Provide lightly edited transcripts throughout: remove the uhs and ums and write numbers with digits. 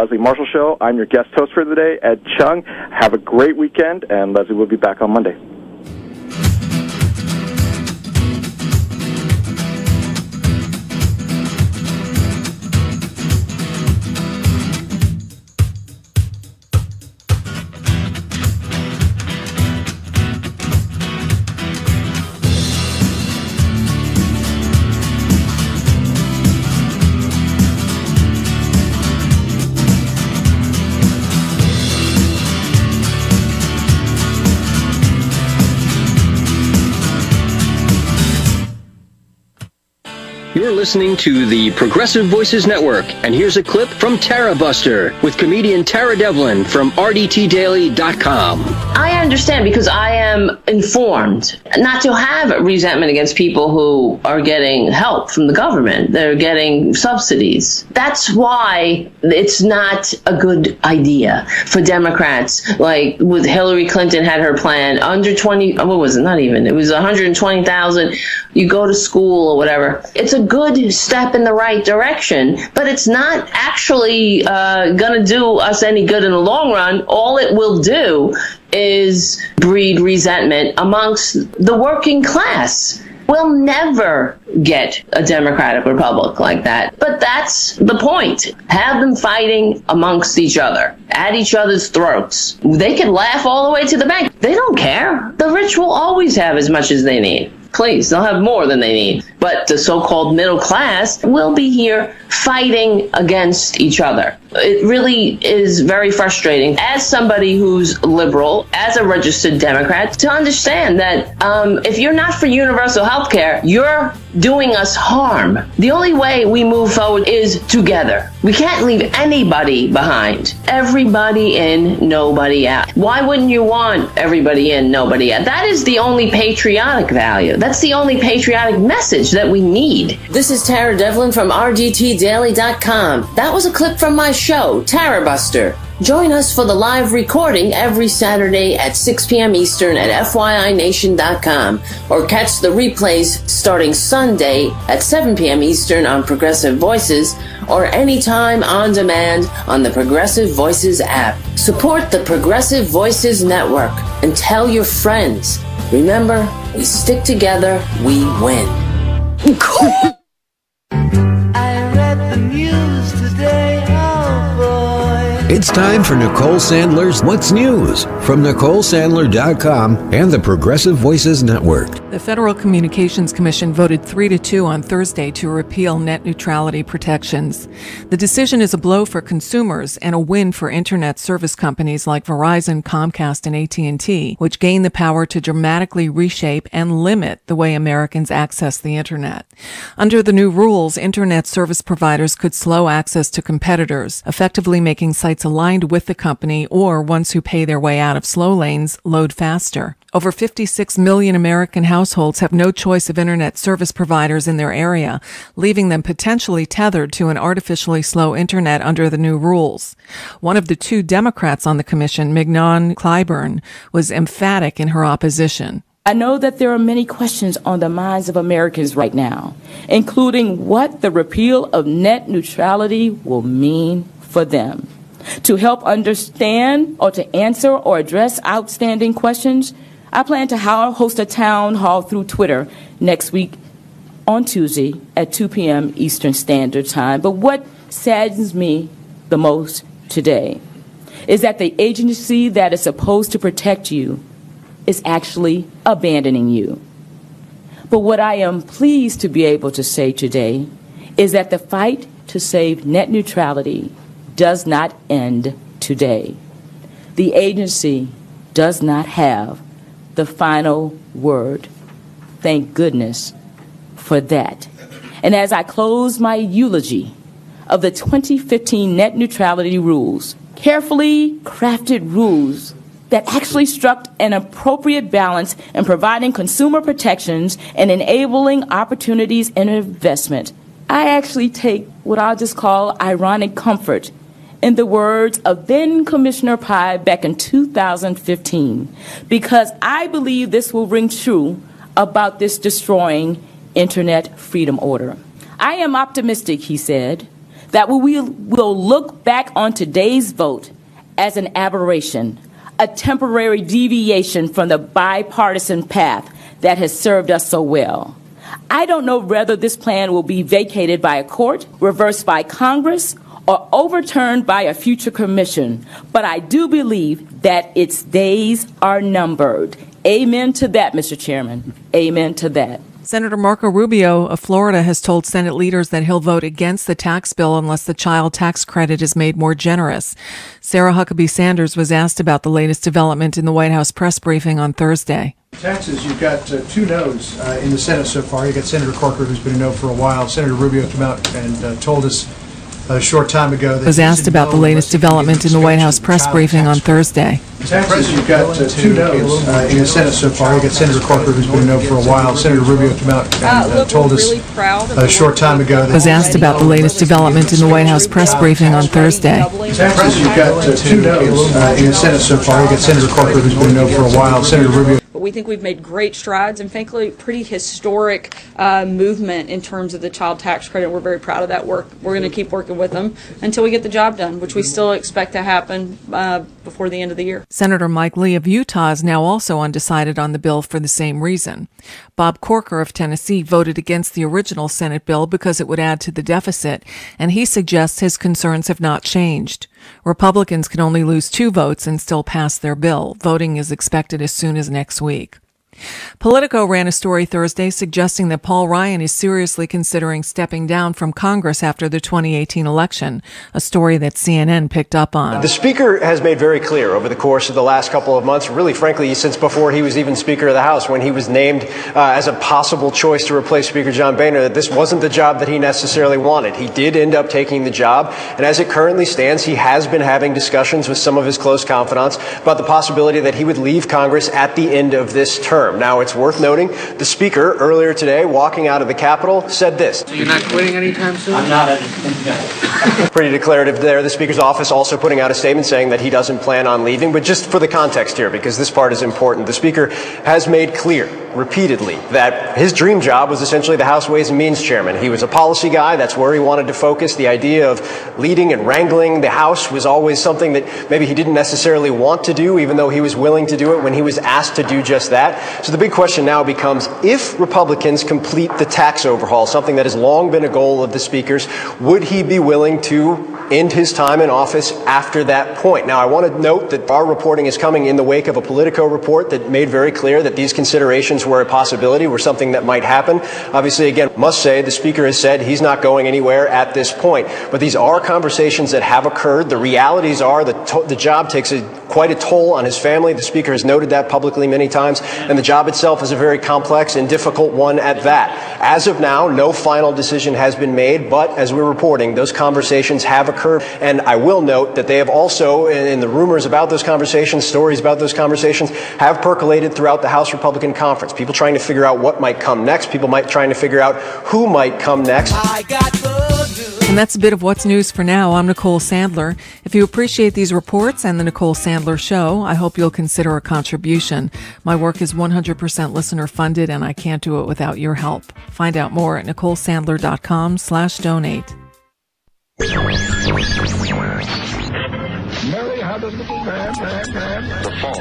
Leslie Marshall Show. I'm your guest host for the day, Ed Chung. Have a great weekend, and Leslie will be back on Monday. You're listening to the Progressive Voices Network, and here's a clip from Tara Buster with comedian Tara Devlin from RDTDaily.com. I understand because I am informed not to have resentment against people who are getting help from the government. They're getting subsidies. That's why it's not a good idea for Democrats. Like with Hillary Clinton had her plan, under 20, what was it? Not even. It was 120,000. You go to school or whatever. It's a good step in the right direction, but it's not actually going to do us any good in the long run. All it will do is breed resentment amongst the working class. We'll never get a democratic republic like that. But that's the point. Have them fighting amongst each other, at each other's throats. They can laugh all the way to the bank. They don't care. The rich will always have as much as they need. Please, they'll have more than they need. But the so-called middle class will be here fighting against each other. It really is very frustrating as somebody who's liberal, as a registered Democrat, to understand that if you're not for universal health care, you're doing us harm. The only way we move forward is together. We can't leave anybody behind. Everybody in, nobody out. Why wouldn't you want everybody in, nobody out? That is the only patriotic value. That's the only patriotic message that we need. This is Tara Devlin from RDTDaily.com. That was a clip from my show, Tara Buster. Join us for the live recording every Saturday at 6 p.m. Eastern at FYINation.com, or catch the replays starting Sunday at 7 p.m. Eastern on Progressive Voices, or anytime on demand on the Progressive Voices app. Support the Progressive Voices Network and tell your friends. Remember, we stick together, we win. I read the news today, oh boy. It's time for Nicole Sandler's What's News from NicoleSandler.com and the Progressive Voices Network. The Federal Communications Commission voted 3-2 on Thursday to repeal net neutrality protections. The decision is a blow for consumers and a win for internet service companies like Verizon, Comcast, and AT&T, which gain the power to dramatically reshape and limit the way Americans access the internet. Under the new rules, internet service providers could slow access to competitors, effectively making sites aligned with the company or ones who pay their way out of slow lanes load faster. Over 56 million American households have no choice of internet service providers in their area, leaving them potentially tethered to an artificially slow internet under the new rules. One of the two Democrats on the commission, Mignon Clyburn, was emphatic in her opposition. I know that there are many questions on the minds of Americans right now, including what the repeal of net neutrality will mean for them. To help understand or to answer or address outstanding questions, I plan to host a town hall through Twitter next week on Tuesday at 2 p.m. Eastern Standard Time. But what saddens me the most today is that the agency that is supposed to protect you is actually abandoning you. But what I am pleased to be able to say today is that the fight to save net neutrality does not end today. The agency does not have the final word. Thank goodness for that. And as I close my eulogy of the 2015 net neutrality rules, carefully crafted rules that actually struck an appropriate balance in providing consumer protections and enabling opportunities and investment, I actually take what I'll just call ironic comfort in the words of then Commissioner Pai back in 2015, because I believe this will ring true about this destroying internet freedom order. I am optimistic, he said, that we will look back on today's vote as an aberration, a temporary deviation from the bipartisan path that has served us so well. I don't know whether this plan will be vacated by a court, reversed by Congress, or overturned by a future commission, but I do believe that its days are numbered. Amen to that, Mr. Chairman. Amen to that. Senator Marco Rubio of Florida has told Senate leaders that he'll vote against the tax bill unless the child tax credit is made more generous. Sarah Huckabee Sanders was asked about the latest development in the White House press briefing on Thursday. Taxes, you've got two no's in the Senate so far. You've got Senator Corker, who's been a no for a while. Senator Rubio came out and told us a short time ago that was asked about the latest development in the White House press briefing on Thursday. Taxes, you've got two no's in the Senate so far. You've got Senator Corker, who's been a no for a while. Senator Rubio came out and told us a short time ago that was asked about the latest development in the White House press briefing on Thursday. Taxes, you've got two no's in the Senate so far. You've got Senator Corker, who's been a no for a while. Senator Rubio. But we think we've made great strides and, frankly, pretty historic movement in terms of the child tax credit. We're very proud of that work. We're going to keep working with them until we get the job done, which we still expect to happen before the end of the year. Senator Mike Lee of Utah is now also undecided on the bill for the same reason. Bob Corker of Tennessee voted against the original Senate bill because it would add to the deficit, and he suggests his concerns have not changed. Republicans can only lose 2 votes and still pass their bill. Voting is expected as soon as next week. Politico ran a story Thursday suggesting that Paul Ryan is seriously considering stepping down from Congress after the 2018 election, a story that CNN picked up on. The Speaker has made very clear over the course of the last couple of months, really frankly since before he was even Speaker of the House, when he was named as a possible choice to replace Speaker John Boehner, that this wasn't the job that he necessarily wanted. He did end up taking the job, and as it currently stands, he has been having discussions with some of his close confidants about the possibility that he would leave Congress at the end of this term. Now, it's worth noting, the Speaker earlier today, walking out of the Capitol, said this. So you're not quitting anytime soon? I'm not. Pretty declarative there. The Speaker's office also putting out a statement saying that he doesn't plan on leaving. But just for the context here, because this part is important, the Speaker has made clear repeatedly that his dream job was essentially the House Ways and Means chairman. He was a policy guy. That's where he wanted to focus. The idea of leading and wrangling the House was always something that maybe he didn't necessarily want to do, even though he was willing to do it when he was asked to do just that. So the big question now becomes, if Republicans complete the tax overhaul, something that has long been a goal of the Speaker's, would he be willing to end his time in office after that point? Now, I want to note that our reporting is coming in the wake of a Politico report that made very clear that these considerations were a possibility, were something that might happen. Obviously, again, must say the Speaker has said he's not going anywhere at this point. But these are conversations that have occurred. The realities are that the job takes quite a toll on his family. The Speaker has noted that publicly many times. And the job itself is a very complex and difficult one at that. As of now, no final decision has been made. But as we're reporting, those conversations have occurred. And I will note that they have also, in the rumors about those conversations, stories about those conversations, have percolated throughout the House Republican Conference. People trying to figure out what might come next. People trying to figure out who might come next. And that's a bit of what's news for now. I'm Nicole Sandler. If you appreciate these reports and the Nicole Sandler Show, I hope you'll consider a contribution. My work is 100% listener funded, and I can't do it without your help. Find out more at NicoleSandler.com/donate. Mary had a little man. The fault.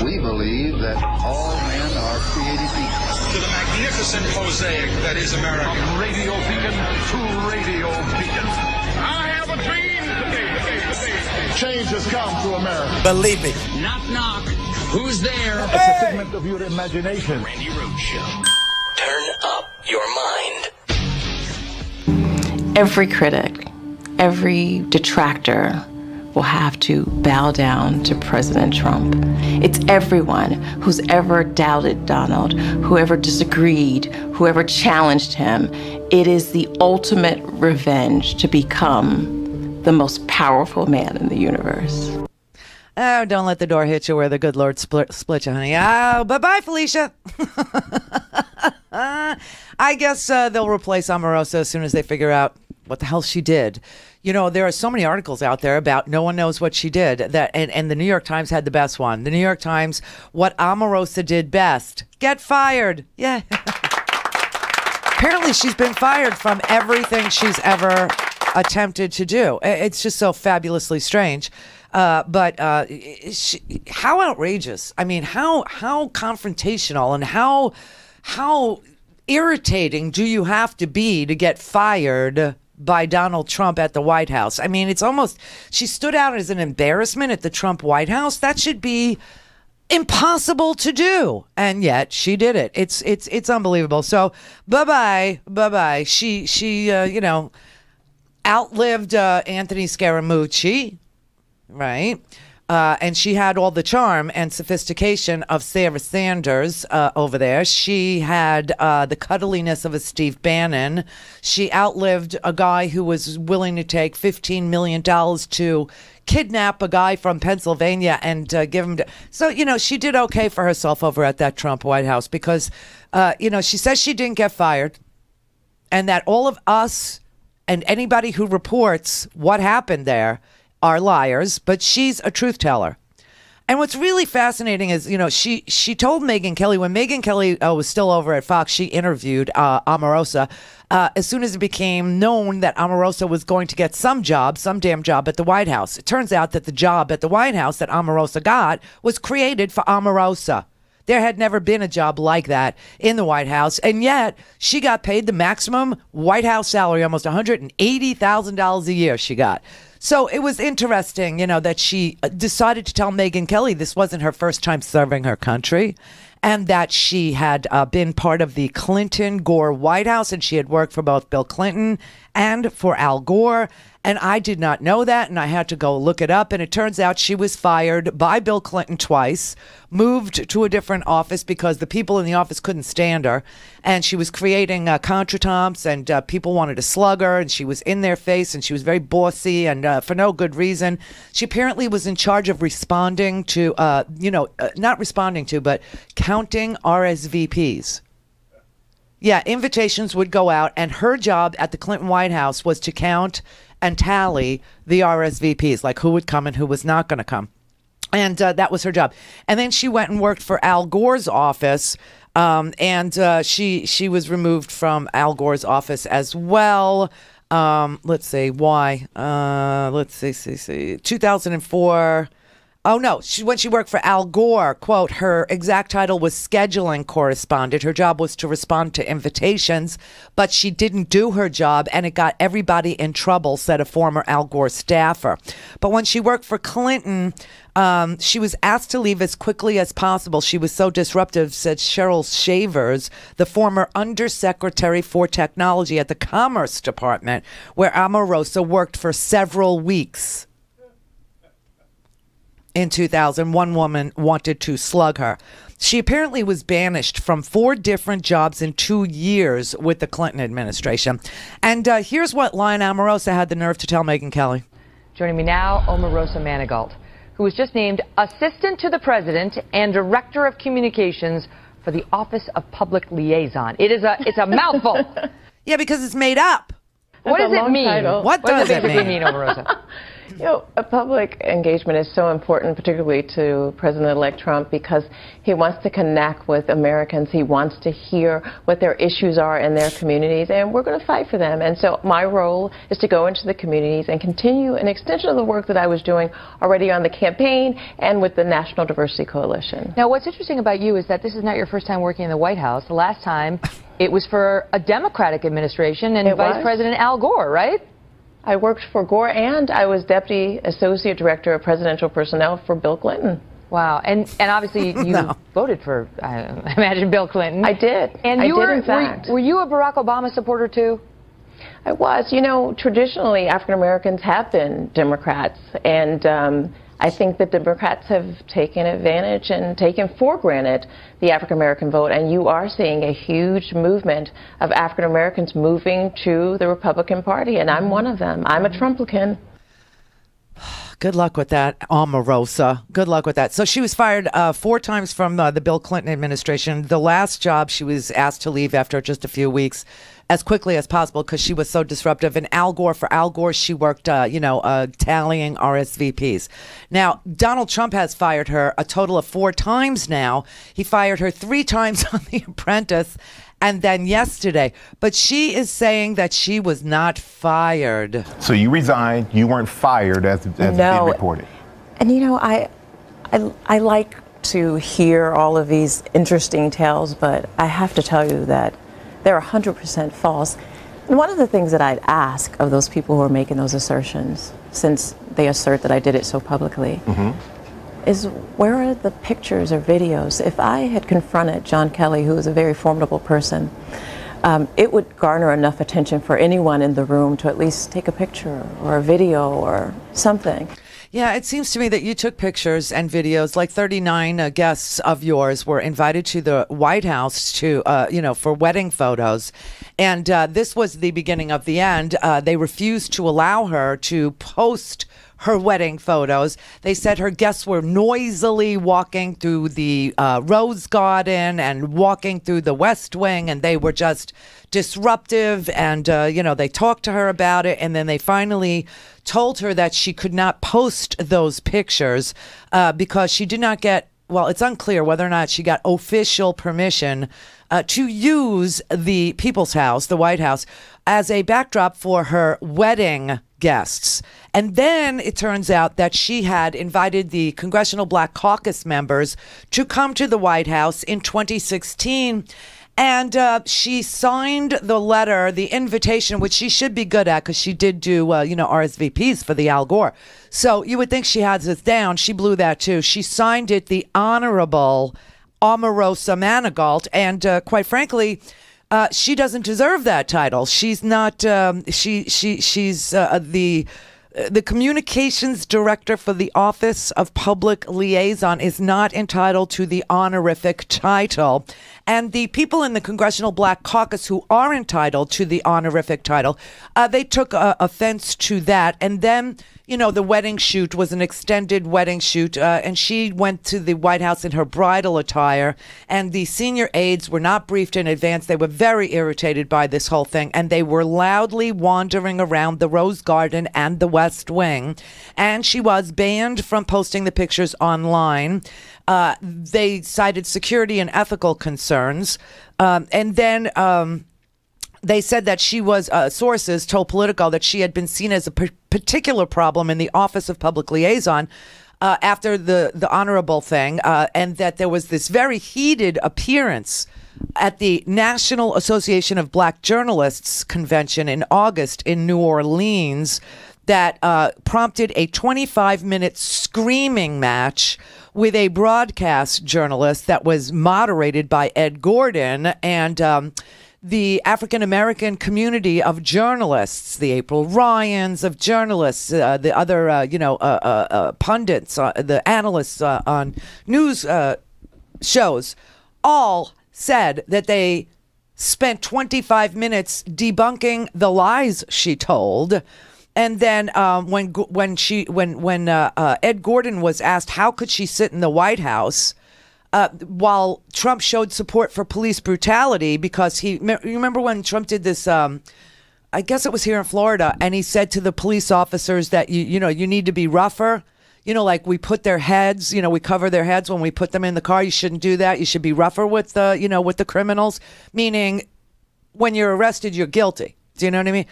We believe that all men are created equal. To the magnificent mosaic that is America. From radio beacon to radio beacon. I have a dream today. Change has come to America. Believe me. Knock, knock. Who's there? It's a figment of your imagination. Randi Rhodes Show. Turn up your mind. Every critic, every detractor will have to bow down to President Trump. It's everyone who's ever doubted Donald, whoever disagreed, whoever challenged him. It is the ultimate revenge to become the most powerful man in the universe. Oh, don't let the door hit you where the good Lord split you, honey. Oh, bye-bye, Felicia. I guess they'll replace Omarosa as soon as they figure out what the hell she did. You know, there are so many articles out there about no one knows what she did, that, and the New York Times had the best one. The New York Times, what Omarosa did best, get fired. Yeah. Apparently she's been fired from everything she's ever attempted to do. It's just so fabulously strange. But how outrageous. I mean, how confrontational and how irritating do you have to be to get fired by Donald Trump at the White House? I mean, it's almost, she stood out as an embarrassment at the Trump White House. That should be impossible to do, and yet she did it. It's unbelievable. So bye-bye. She outlived Anthony Scaramucci, right? And she had all the charm and sophistication of Sarah Sanders over there. She had the cuddliness of a Steve Bannon. She outlived a guy who was willing to take $15 million to kidnap a guy from Pennsylvania and give him to. So, she did okay for herself over at that Trump White House because, she says she didn't get fired and that all of us and anybody who reports what happened there are liars, but she's a truth teller. And what's really fascinating is, she told Megyn Kelly, when Megyn Kelly was still over at Fox, she interviewed Omarosa. As soon as it became known that Omarosa was going to get some damn job at the White House. It turns out that the job at the White House that Omarosa got was created for Omarosa. There had never been a job like that in the White House, and yet she got paid the maximum White House salary, almost $180,000 a year she got. So it was interesting, that she decided to tell Megyn Kelly this wasn't her first time serving her country and that she had been part of the Clinton-Gore White House and she had worked for both Bill Clinton and for Al Gore. And I did not know that, and I had to go look it up. And it turns out she was fired by Bill Clinton twice, moved to a different office because the people in the office couldn't stand her. And she was creating contretemps, and people wanted to slug her, and she was in their face, and she was very bossy, and for no good reason. She apparently was in charge of responding to, not responding to, but counting RSVPs. Yeah, invitations would go out, and her job at the Clinton White House was to count and tally the RSVPs, like who would come and who was not going to come. And that was her job. And then she went and worked for Al Gore's office, and she was removed from Al Gore's office as well. Let's see, why? Let's see. 2004... Oh, no. When she worked for Al Gore, quote, her exact title was scheduling correspondent. Her job was to respond to invitations, but she didn't do her job, and it got everybody in trouble, said a former Al Gore staffer. But when she worked for Clinton, she was asked to leave as quickly as possible. She was so disruptive, said Cheryl Shavers, the former undersecretary for technology at the Commerce Department, where Omarosa worked for several weeks. In 2000, one woman wanted to slug her. She apparently was banished from 4 different jobs in 2 years with the Clinton administration. And here's what Lion Omarosa had the nerve to tell Megyn Kelly. Joining me now, Omarosa Manigault, who was just named Assistant to the President and Director of Communications for the Office of Public Liaison. It's a mouthful. Yeah, because it's made up. What does it mean? What does it mean, Omarosa? A public engagement is so important, particularly to President-elect Trump, because he wants to connect with Americans. He wants to hear what their issues are in their communities, and we're going to fight for them. And so my role is to go into the communities and continue an extension of the work that I was doing already on the campaign and with the National Diversity Coalition. Now, what's interesting about you is that this is not your first time working in the White House. The last time, it was for a Democratic administration and Vice President Al Gore, right? I worked for Gore, and I was Deputy Associate Director of Presidential Personnel for Bill Clinton. Wow. And obviously you voted for, I imagine, Bill Clinton. I did. And in fact. Were you a Barack Obama supporter, too? I was. Traditionally, African Americans have been Democrats, and I think that Democrats have taken advantage and taken for granted the African American vote, and you are seeing a huge movement of African Americans moving to the Republican Party, and I'm one of them. I'm a Trumplican. Good luck with that, Omarosa. Good luck with that. So she was fired 4 times from the Bill Clinton administration. The last job, she was asked to leave after just a few weeks as quickly as possible because she was so disruptive. And for Al Gore, she worked, tallying RSVPs. Now, Donald Trump has fired her a total of 4 times now. He fired her 3 times on The Apprentice and then yesterday. But she is saying that she was not fired. So you resigned. You weren't fired as it's being reported. And you know, I like to hear all of these interesting tales, but I have to tell you that they're 100% false. And one of the things that I'd ask of those people who are making those assertions, since they assert that I did it so publicly, is where are the pictures or videos? If I had confronted John Kelly, who is a very formidable person, it would garner enough attention for anyone in the room to at least take a picture or a video or something. Yeah, it seems to me that you took pictures and videos. Like 39 guests of yours were invited to the White House to, for wedding photos. And this was the beginning of the end. They refused to allow her to post her wedding photos. They said her guests were noisily walking through the Rose Garden and walking through the West Wing, and they were just disruptive. And, they talked to her about it, and then they finally told her that she could not post those pictures because she did not get, well, it's unclear whether or not she got official permission to use the People's House, the White House, as a backdrop for her wedding guests. And then it turns out that she had invited the Congressional Black Caucus members to come to the White House in 2016. And she signed the letter, the invitation, which she should be good at because she did do, RSVPs for the Al Gore. So you would think she has this down. She blew that too. She signed it, the Honorable Omarosa Manigault. And quite frankly, she doesn't deserve that title. She's not, she's the communications director for the Office of Public Liaison is not entitled to the honorific title. And the people in the Congressional Black Caucus who are entitled to the honorific title, they took offense to that. And then, the wedding shoot was an extended wedding shoot, and she went to the White House in her bridal attire, and the senior aides were not briefed in advance. They were very irritated by this whole thing, and they were loudly wandering around the Rose Garden and the West Wing, and she was banned from posting the pictures online. They cited security and ethical concerns, and then they said that she was, sources told Politico that she had been seen as a particular problem in the Office of Public Liaison after the honorable thing, and that there was this very heated appearance at the National Association of Black Journalists convention in August in New Orleans that prompted a 25-minute screaming match with a broadcast journalist that was moderated by Ed Gordon and the African-American community of journalists, the April Ryans of journalists, the other, pundits, the analysts on news shows, all said that they spent 25 minutes debunking the lies she told. And then when Ed Gordon was asked how could she sit in the White House while Trump showed support for police brutality, because you remember when Trump did this, I guess it was here in Florida, and he said to the police officers that you need to be rougher. Like we put their heads, we cover their heads when we put them in the car. You shouldn't do that. You should be rougher with with the criminals, meaning when you're arrested, you're guilty. Do you know what I mean?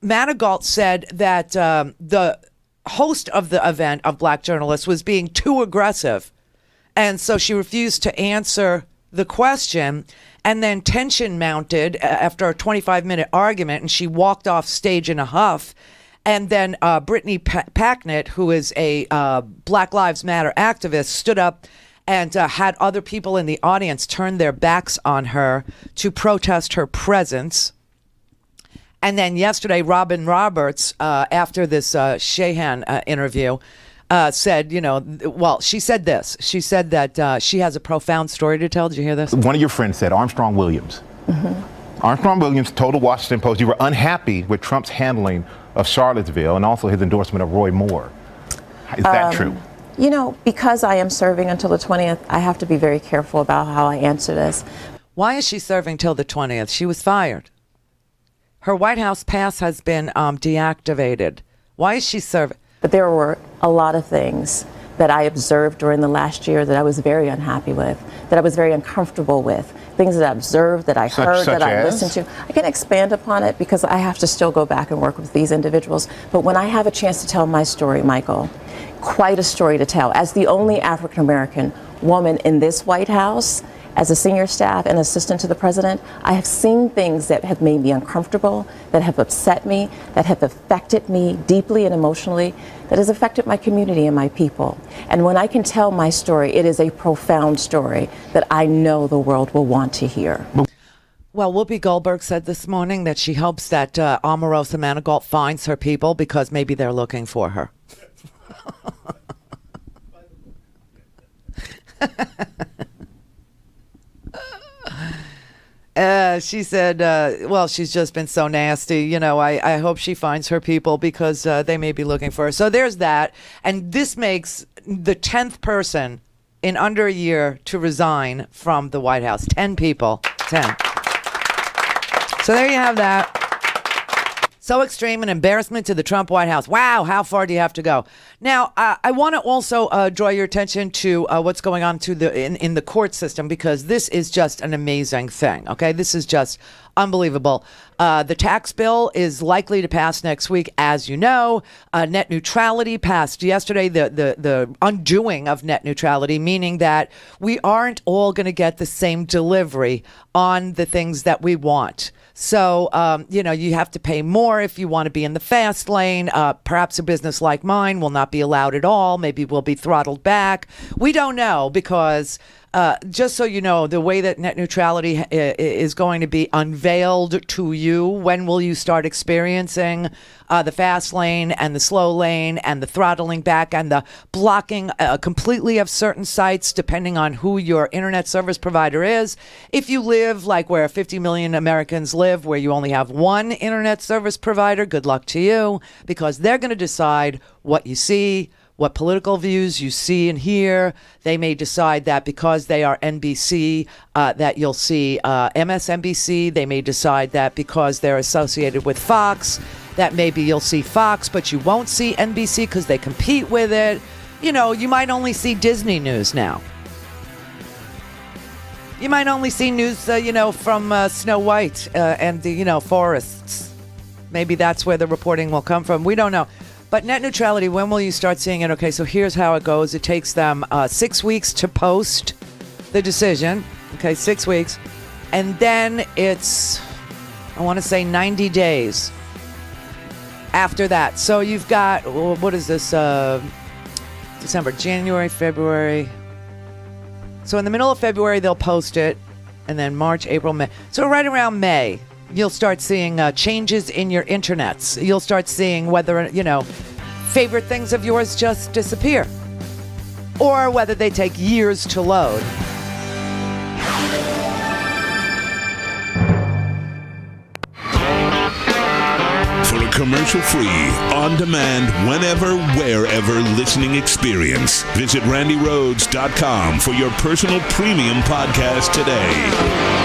Manigault said that the host of the event of Black journalists was being too aggressive. And so she refused to answer the question, and then tension mounted after a 25-minute argument, and she walked off stage in a huff. And then Brittany Packnett, who is a Black Lives Matter activist, stood up and had other people in the audience turn their backs on her to protest her presence. And then yesterday, Robin Roberts, after this Shahan interview, said, she said this. She said that she has a profound story to tell. Did you hear this? One of your friends said, Armstrong Williams. Armstrong Williams told the Washington Post you were unhappy with Trump's handling of Charlottesville and also his endorsement of Roy Moore. Is that true? Because I am serving until the 20th, I have to be very careful about how I answer this. Why is she serving till the 20th? She was fired. Her White House pass has been deactivated. Why is she serving? But there were a lot of things that I observed during the last year that I was very unhappy with, that I was very uncomfortable with, things that I observed, that I heard, that I listened to. I can expand upon it because I have to still go back and work with these individuals. But when I have a chance to tell my story, Michael, quite a story to tell. As the only African-American woman in this White House, as a senior staff and assistant to the president, I have seen things that have made me uncomfortable, that have upset me, that have affected me deeply and emotionally, that has affected my community and my people. And when I can tell my story, it is a profound story that I know the world will want to hear. Well, Whoopi Goldberg said this morning that she hopes that Omarosa Manigault finds her people because maybe they're looking for her. She said, well, she's just been so nasty. You know, I hope she finds her people because they may be looking for her. So there's that. And this makes the 10th person in under a year to resign from the White House. 10 people. 10. So there you have that. So extreme an embarrassment to the Trump White House. Wow, how far do you have to go? Now, I want to also draw your attention to what's going on in the court system, because this is just an amazing thing, okay? This is just unbelievable. The tax bill is likely to pass next week, as you know. Net neutrality passed yesterday, the undoing of net neutrality, meaning that we aren't all going to get the same delivery on the things that we want. So, you know, you have to pay more if you want to be in the fast lane. Perhaps a business like mine will not be allowed at all. Maybe we'll be throttled back. We don't know because... just so you know, the way that net neutrality is going to be unveiled to you, when will you start experiencing the fast lane and the slow lane and the throttling back and the blocking completely of certain sites depending on who your internet service provider is. If you live like where 50 million Americans live, where you only have one internet service provider, good luck to you, because they're going to decide what you see, what political views you see and hear. They may decide that because they are NBC, that you'll see MSNBC. They may decide that because they're associated with Fox, that maybe you'll see Fox, but you won't see NBC because they compete with it. You know, you might only see Disney news now. You might only see news, you know, from Snow White and the, you know, forests. Maybe that's where the reporting will come from. We don't know. But net neutrality, when will you start seeing it? Okay, so here's how it goes. It takes them 6 weeks to post the decision. Okay, 6 weeks. And then it's, I want to say 90 days after that. So you've got, what is this, December, January, February. So in the middle of February, they'll post it. And then March, April, May. So right around May, you'll start seeing changes in your internets. You'll start seeing whether, you know, favorite things of yours just disappear, or whether they take years to load. For a commercial-free, on-demand, whenever, wherever listening experience, visit RandiRhodes.com for your personal premium podcast today.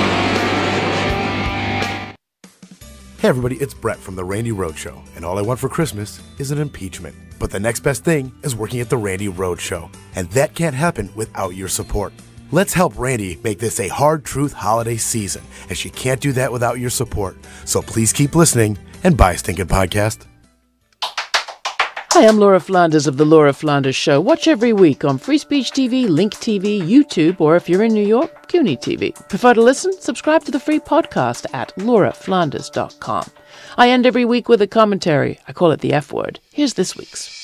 Hey everybody, it's Brett from the Randi Rhodes Show, and all I want for Christmas is an impeachment. But the next best thing is working at the Randi Rhodes Show, and that can't happen without your support. Let's help Randi make this a hard truth holiday season, and she can't do that without your support. So please keep listening and buy a stinking podcast. Hi, I'm Laura Flanders of The Laura Flanders Show. Watch every week on Free Speech TV, Link TV, YouTube, or if you're in New York, CUNY TV. Prefer to listen? Subscribe to the free podcast at lauraflanders.com. I end every week with a commentary. I call it the F word. Here's this week's.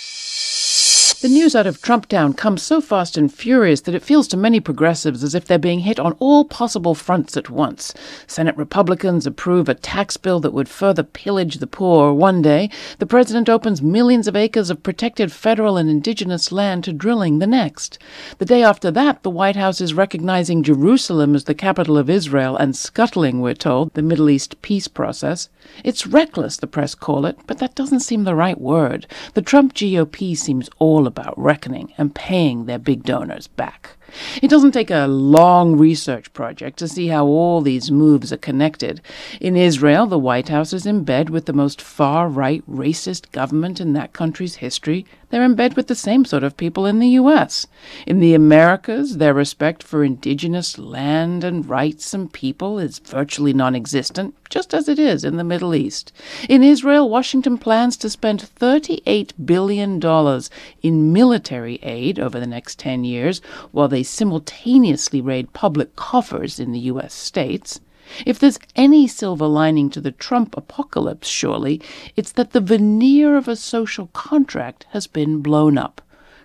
The news out of Trump Town comes so fast and furious that it feels to many progressives as if they're being hit on all possible fronts at once. Senate Republicans approve a tax bill that would further pillage the poor one day. The president opens millions of acres of protected federal and indigenous land to drilling the next. The day after that, the White House is recognizing Jerusalem as the capital of Israel and scuttling, we're told, the Middle East peace process. It's reckless, the press call it, but that doesn't seem the right word. The Trump GOP seems all about reckoning and paying their big donors back. It doesn't take a long research project to see how all these moves are connected. In Israel, the White House is in bed with the most far-right racist government in that country's history. They're in bed with the same sort of people in the U.S. In the Americas, their respect for indigenous land and rights and people is virtually non-existent, just as it is in the Middle East. In Israel, Washington plans to spend $38 billion in military aid over the next 10 years, while they simultaneously raid public coffers in the U.S. states. If there's any silver lining to the Trump apocalypse, surely, it's that the veneer of a social contract has been blown up.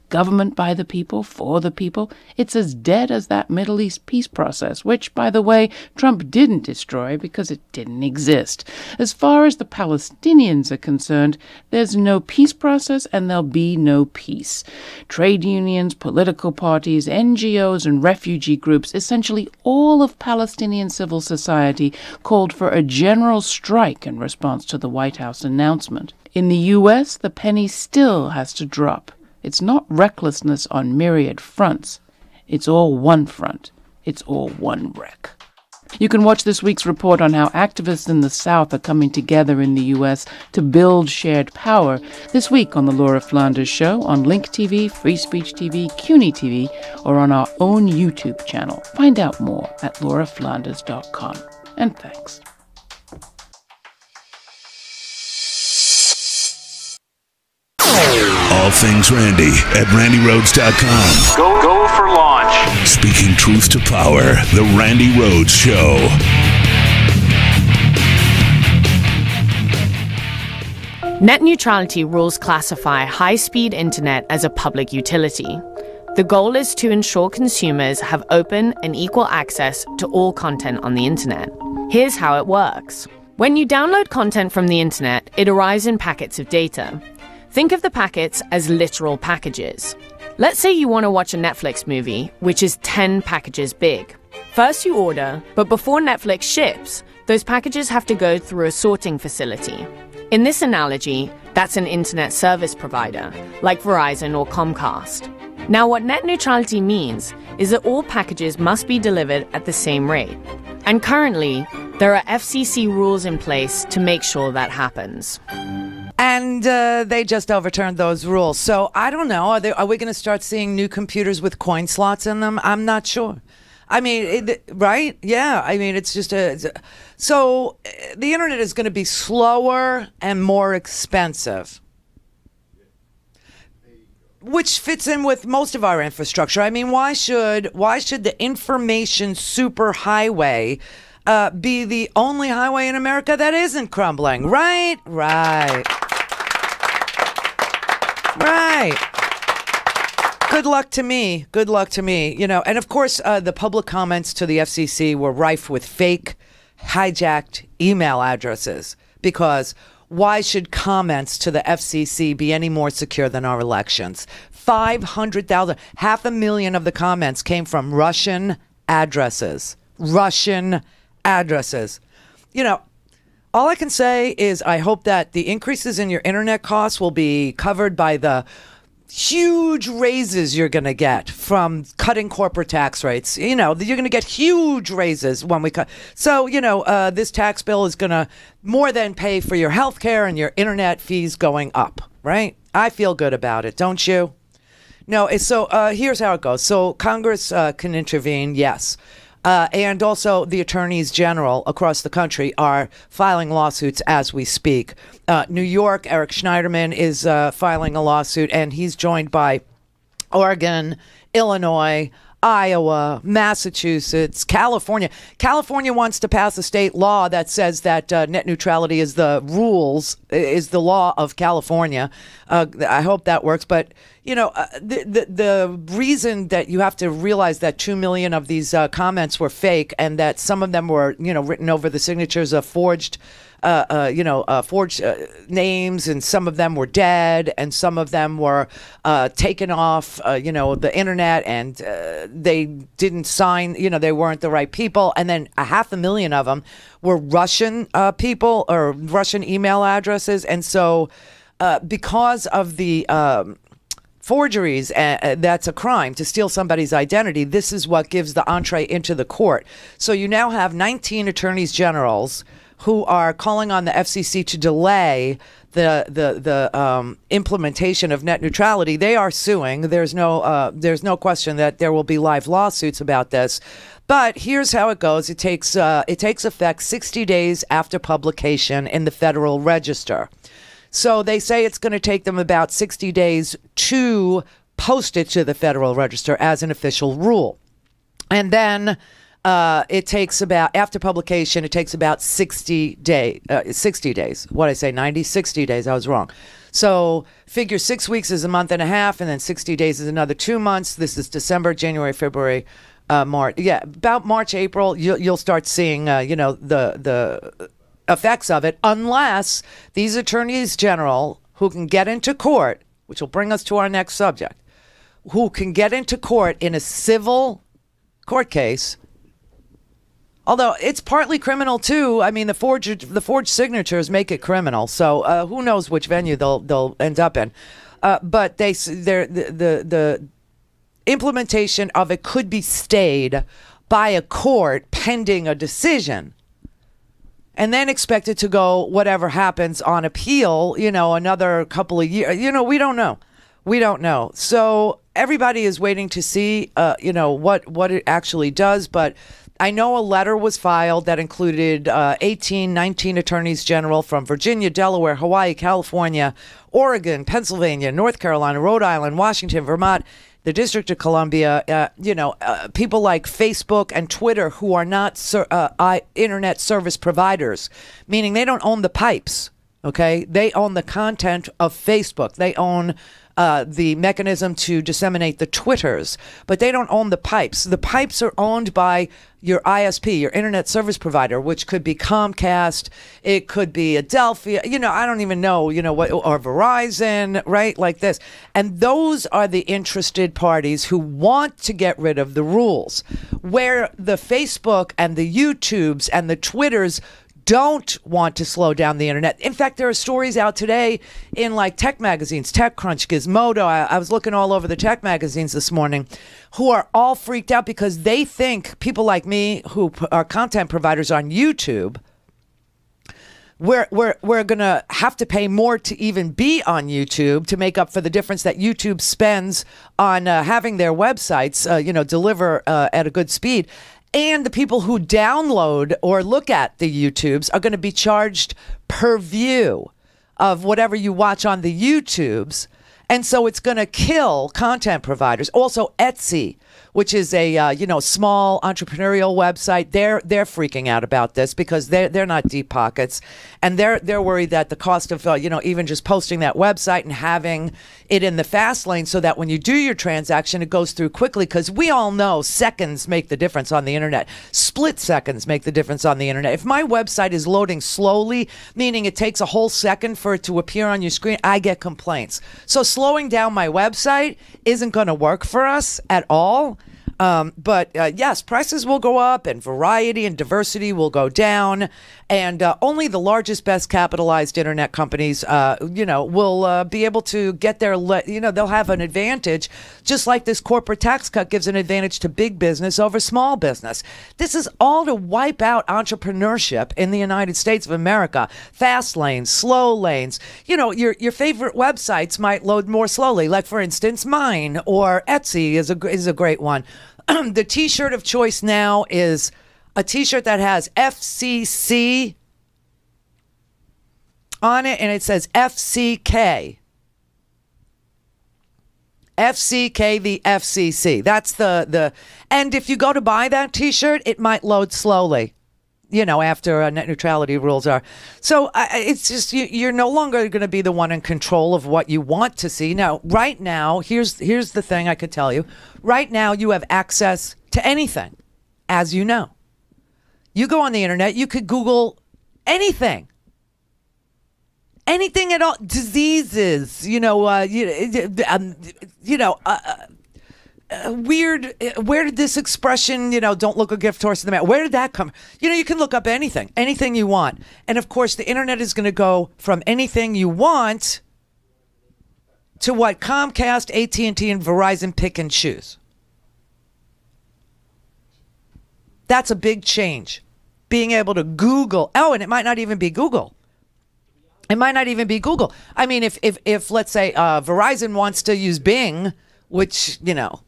Government by the people, for the people, it's as dead as that Middle East peace process, which, by the way, Trump didn't destroy because it didn't exist. As far as the Palestinians are concerned, there's no peace process and there'll be no peace. Trade unions, political parties, NGOs, and refugee groups, essentially all of Palestinian civil society, called for a general strike in response to the White House announcement. In the U.S., the penny still has to drop. It's not recklessness on myriad fronts. It's all one front. It's all one wreck. You can watch this week's report on how activists in the South are coming together in the U.S. to build shared power this week on The Laura Flanders Show, on Link TV, Free Speech TV, CUNY TV, or on our own YouTube channel. Find out more at lauraflanders.com. And thanks. All things Randi at RandiRhodes.com. Go for launch. Speaking truth to power, The Randi Rhodes Show. Net neutrality rules classify high-speed internet as a public utility. The goal is to ensure consumers have open and equal access to all content on the internet. Here's how it works. When you download content from the internet, it arrives in packets of data. Think of the packets as literal packages. Let's say you want to watch a Netflix movie, which is 10 packages big. First you order, but before Netflix ships, those packages have to go through a sorting facility. In this analogy, that's an internet service provider, like Verizon or Comcast. Now what net neutrality means is that all packages must be delivered at the same rate. And currently, there are FCC rules in place to make sure that happens. And they just overturned those rules. So I don't know. Are we going to start seeing new computers with coin slots in them? I'm not sure. I mean, right? Yeah. I mean, it's just so the internet is going to be slower and more expensive, which fits in with most of our infrastructure. I mean, why should the information superhighway be the only highway in America that isn't crumbling? Right. Good luck to me. You know, and of course, the public comments to the FCC were rife with fake, hijacked email addresses. Because why should comments to the FCC be any more secure than our elections? 500,000, 500,000 of the comments came from Russian addresses. You know, all I can say is I hope that the increases in your internet costs will be covered by the huge raises you're going to get from cutting corporate tax rates. You know, you're going to get huge raises when we cut. So, you know, this tax bill is going to more than pay for your health care and your internet fees going up, right? I feel good about it, don't you? No, so here's how it goes. So Congress can intervene, yes. And also the attorneys general across the country are filing lawsuits as we speak. New York, Eric Schneiderman is filing a lawsuit, and he's joined by Oregon, Illinois, Iowa, Massachusetts, California. California wants to pass a state law that says that net neutrality is the law of California. I hope that works. But, you know, the reason that you have to realize that 2 million of these comments were fake and that some of them were, you know, written over the signatures of forged names, and some of them were dead, and some of them were taken off, the internet, and they didn't sign, they weren't the right people. And then 500,000 of them were Russian people or Russian email addresses. And so because of the forgeries, that's a crime. To steal somebody's identity, this is what gives the entree into the court. So you now have 19 attorneys generals who are calling on the FCC to delay the implementation of net neutrality. They are suing. There's no question that there will be live lawsuits about this. But here's how it goes. It takes effect 60 days after publication in the Federal Register. So they say it's going to take them about 60 days to post it to the Federal Register as an official rule. And then it takes about, after publication, it takes about 60 days. What did I say, 90? 60 days. I was wrong. So figure 6 weeks is a month and a half, and then 60 days is another 2 months. This is December, January, February, March. Yeah, about March, April, you'll start seeing, the effects of it, unless these attorneys general who can get into court, which will bring us to our next subject, who can get into court in a civil court case, although it's partly criminal too. I mean, the forged signatures make it criminal, so who knows which venue they'll end up in. But the implementation of it could be stayed by a court pending a decision, and then expected to go whatever happens on appeal, another couple of years. We don't know. We don't know. So everybody is waiting to see, what it actually does. But I know a letter was filed that included 19 attorneys general from Virginia, Delaware, Hawaii, California, Oregon, Pennsylvania, North Carolina, Rhode Island, Washington, Vermont, the District of Columbia, people like Facebook and Twitter who are not internet service providers, meaning they don't own the pipes, okay? They own the content of Facebook. They own the mechanism to disseminate the Twitters, but they don't own the pipes. The pipes are owned by your ISP, your internet service provider, which could be Comcast, it could be Adelphia, I don't even know, what, or Verizon, right? Like this. And those are the interested parties who want to get rid of the rules, where the Facebook and the YouTubes and the Twitters don't want to slow down the internet. In fact, there are stories out today in like tech magazines, TechCrunch, Gizmodo. I was looking all over the tech magazines this morning, who are all freaked out because they think people like me who are content providers on YouTube, we're going to have to pay more to even be on YouTube to make up for the difference that YouTube spends on having their websites, deliver at a good speed. And the people who download or look at the YouTubes are going to be charged per view of whatever you watch on the YouTubes. And so it's going to kill content providers. Also, Etsy, which is a small entrepreneurial website, they're freaking out about this because they're not deep pockets, and they're worried that the cost of even just posting that website and having it in the fast lane so that when you do your transaction it goes through quickly, because we all know seconds make the difference on the internet. Split seconds make the difference on the internet. If my website is loading slowly, meaning it takes a whole second for it to appear on your screen, I get complaints. So slowing down my website isn't going to work for us at all. But yes, prices will go up and variety and diversity will go down. And only the largest, best capitalized internet companies, will be able to get their, they'll have an advantage, just like this corporate tax cut gives an advantage to big business over small business. This is all to wipe out entrepreneurship in the United States of America. Fast lanes, slow lanes. Your favorite websites might load more slowly. Like, for instance, mine or Etsy is a great one. The T-shirt of choice now is a T-shirt that has FCC on it, and it says FCK. FCK, the FCC. That's the and if you go to buy that T-shirt, it might load slowly, after net neutrality rules are. So it's just, you're no longer going to be the one in control of what you want to see. Now, right now, here's the thing I could tell you. Right now, you have access to anything, as you know. You go on the internet, you could Google anything. Anything at all. Diseases, weird, where did this expression, don't look a gift horse in the mouth, where did that come? You can look up anything you want. And of course, the internet is going to go from anything you want to what Comcast, AT&T, and Verizon pick and choose. That's a big change. Being able to Google. Oh, and it might not even be Google. It might not even be Google. I mean, if let's say Verizon wants to use Bing, which, you know,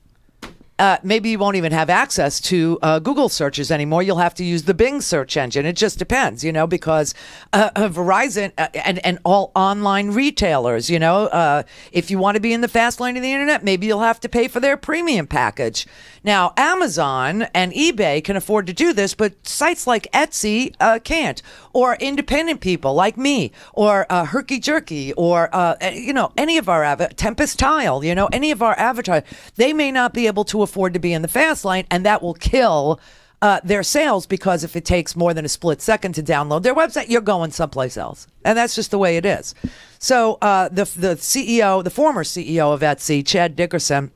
maybe you won't even have access to Google searches anymore. You'll have to use the Bing search engine. It just depends, you know, because Verizon and all online retailers, you know, if you want to be in the fast lane of the internet, maybe you'll have to pay for their premium package. Now, Amazon and eBay can afford to do this, but sites like Etsy can't, or independent people like me, or Herky Jerky, or, you know, any of our Tempest Tile, you know, any of our advertisers, they may not be able to afford to be in the fast lane, and that will kill their sales, because if it takes more than a split second to download their website, you're going someplace else. And that's just the way it is. So the CEO, the former CEO of Etsy, Chad Dickerson,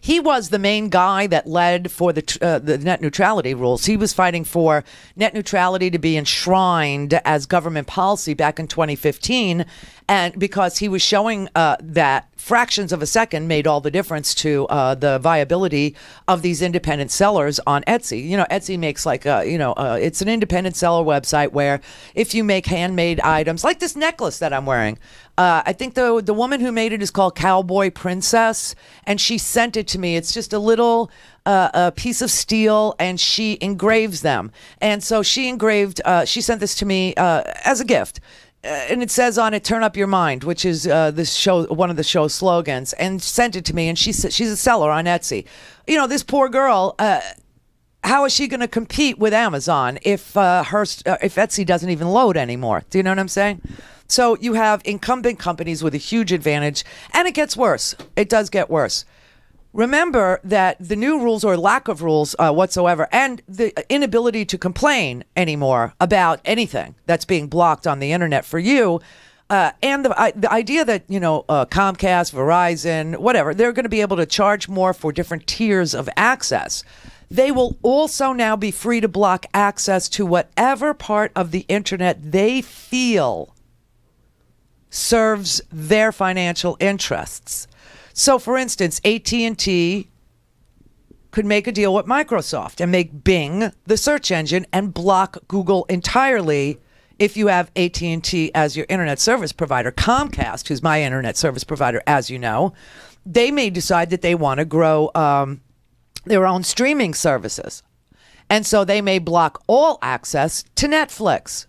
he was the main guy that led for the net neutrality rules. He was fighting for net neutrality to be enshrined as government policy back in 2015, and because he was showing that fractions of a second made all the difference to the viability of these independent sellers on Etsy. You know, Etsy makes like it's an independent seller website where if you make handmade items like this necklace that I'm wearing, I think the woman who made it is called Cowboy Princess, and she sent it to me. It's just a little a piece of steel, and she engraves them. And so she sent this to me as a gift. And it says on it, "Turn up your mind," which is this show, one of the show's slogans, and sent it to me. And she said she's a seller on Etsy. You know, this poor girl, how is she going to compete with Amazon if Etsy doesn't even load anymore? Do you know what I'm saying? So you have incumbent companies with a huge advantage, and it gets worse. It does get worse. Remember that the new rules, or lack of rules whatsoever, and the inability to complain anymore about anything that's being blocked on the internet for you, and the idea that, you know, Comcast, Verizon, whatever, they're going to be able to charge more for different tiers of access. They will also now be free to block access to whatever part of the internet they feel serves their financial interests. So, for instance, AT&T could make a deal with Microsoft and make Bing the search engine and block Google entirely if you have AT&T as your internet service provider. Comcast, who's my internet service provider, as you know, they may decide that they want to grow their own streaming services. And so they may block all access to Netflix.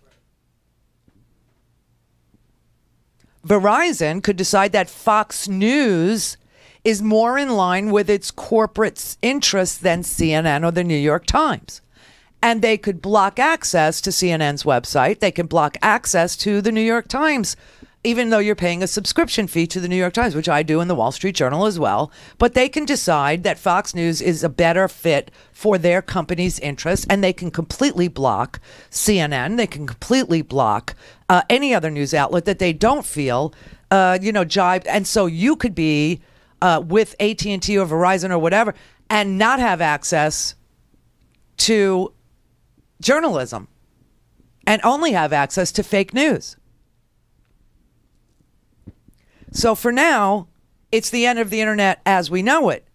Verizon could decide that Fox News is more in line with its corporate interests than CNN or the New York Times. And they could block access to CNN's website. They can block access to the New York Times, even though you're paying a subscription fee to the New York Times, which I do in the Wall Street Journal as well. But they can decide that Fox News is a better fit for their company's interests, and they can completely block CNN. They can completely block any other news outlet that they don't feel, jibe. And so you could be with AT&T or Verizon or whatever and not have access to journalism and only have access to fake news. So for now, it's the end of the internet as we know it.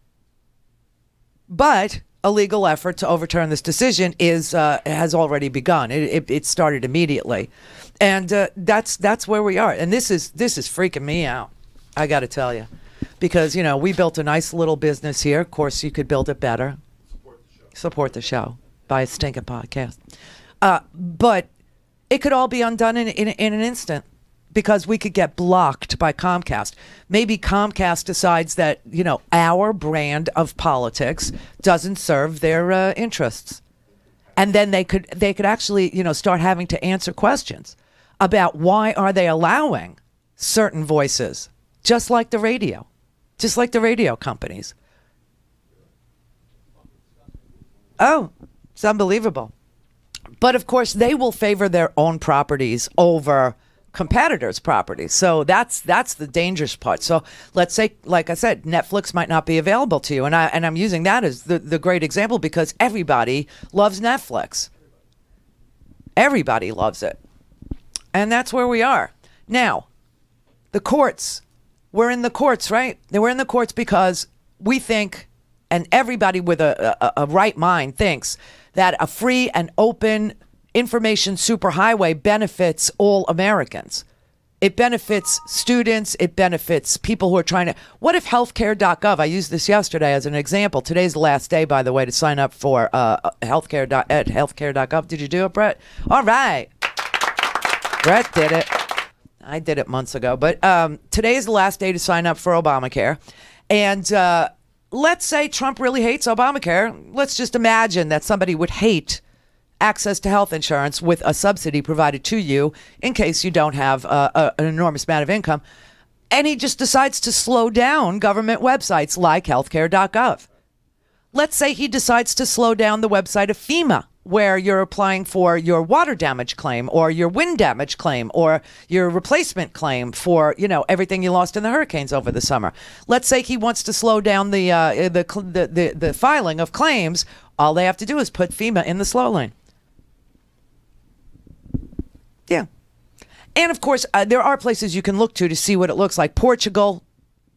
But a legal effort to overturn this decision has already begun. It started immediately, and that's where we are. And this is freaking me out. I got to tell you, because we built a nice little business here. Of course, you could build it better. Support the show. Buy a stinking podcast. But it could all be undone in an instant, because we could get blocked by Comcast. Maybe Comcast decides that, our brand of politics doesn't serve their interests. And then they could actually, start having to answer questions about why are they allowing certain voices, just like the radio companies. Oh, it's unbelievable. But of course, they will favor their own properties over competitors' properties. So that's the dangerous part. So let's say, like I said, Netflix might not be available to you, and I'm using that as the great example because everybody loves Netflix. Everybody loves it, and that's where we are now. The courts were in the courts, right? They were in the courts because we think, and everybody with a right mind thinks, that a free and open information superhighway benefits all Americans. It benefits students. It benefits people who are trying to. What if healthcare.gov? I used this yesterday as an example. Today's the last day, by the way, to sign up for healthcare.gov. Did you do it, Brett? All right. Brett did it. I did it months ago. But today is the last day to sign up for Obamacare. And let's say Trump really hates Obamacare. Let's just imagine that somebody would hate access to health insurance with a subsidy provided to you in case you don't have an enormous amount of income. And he just decides to slow down government websites like healthcare.gov. Let's say he decides to slow down the website of FEMA, where you're applying for your water damage claim or your wind damage claim or your replacement claim for, you know, everything you lost in the hurricanes over the summer. Let's say he wants to slow down the filing of claims. All they have to do is put FEMA in the slow lane. Yeah. And of course, there are places you can look to see what it looks like. Portugal,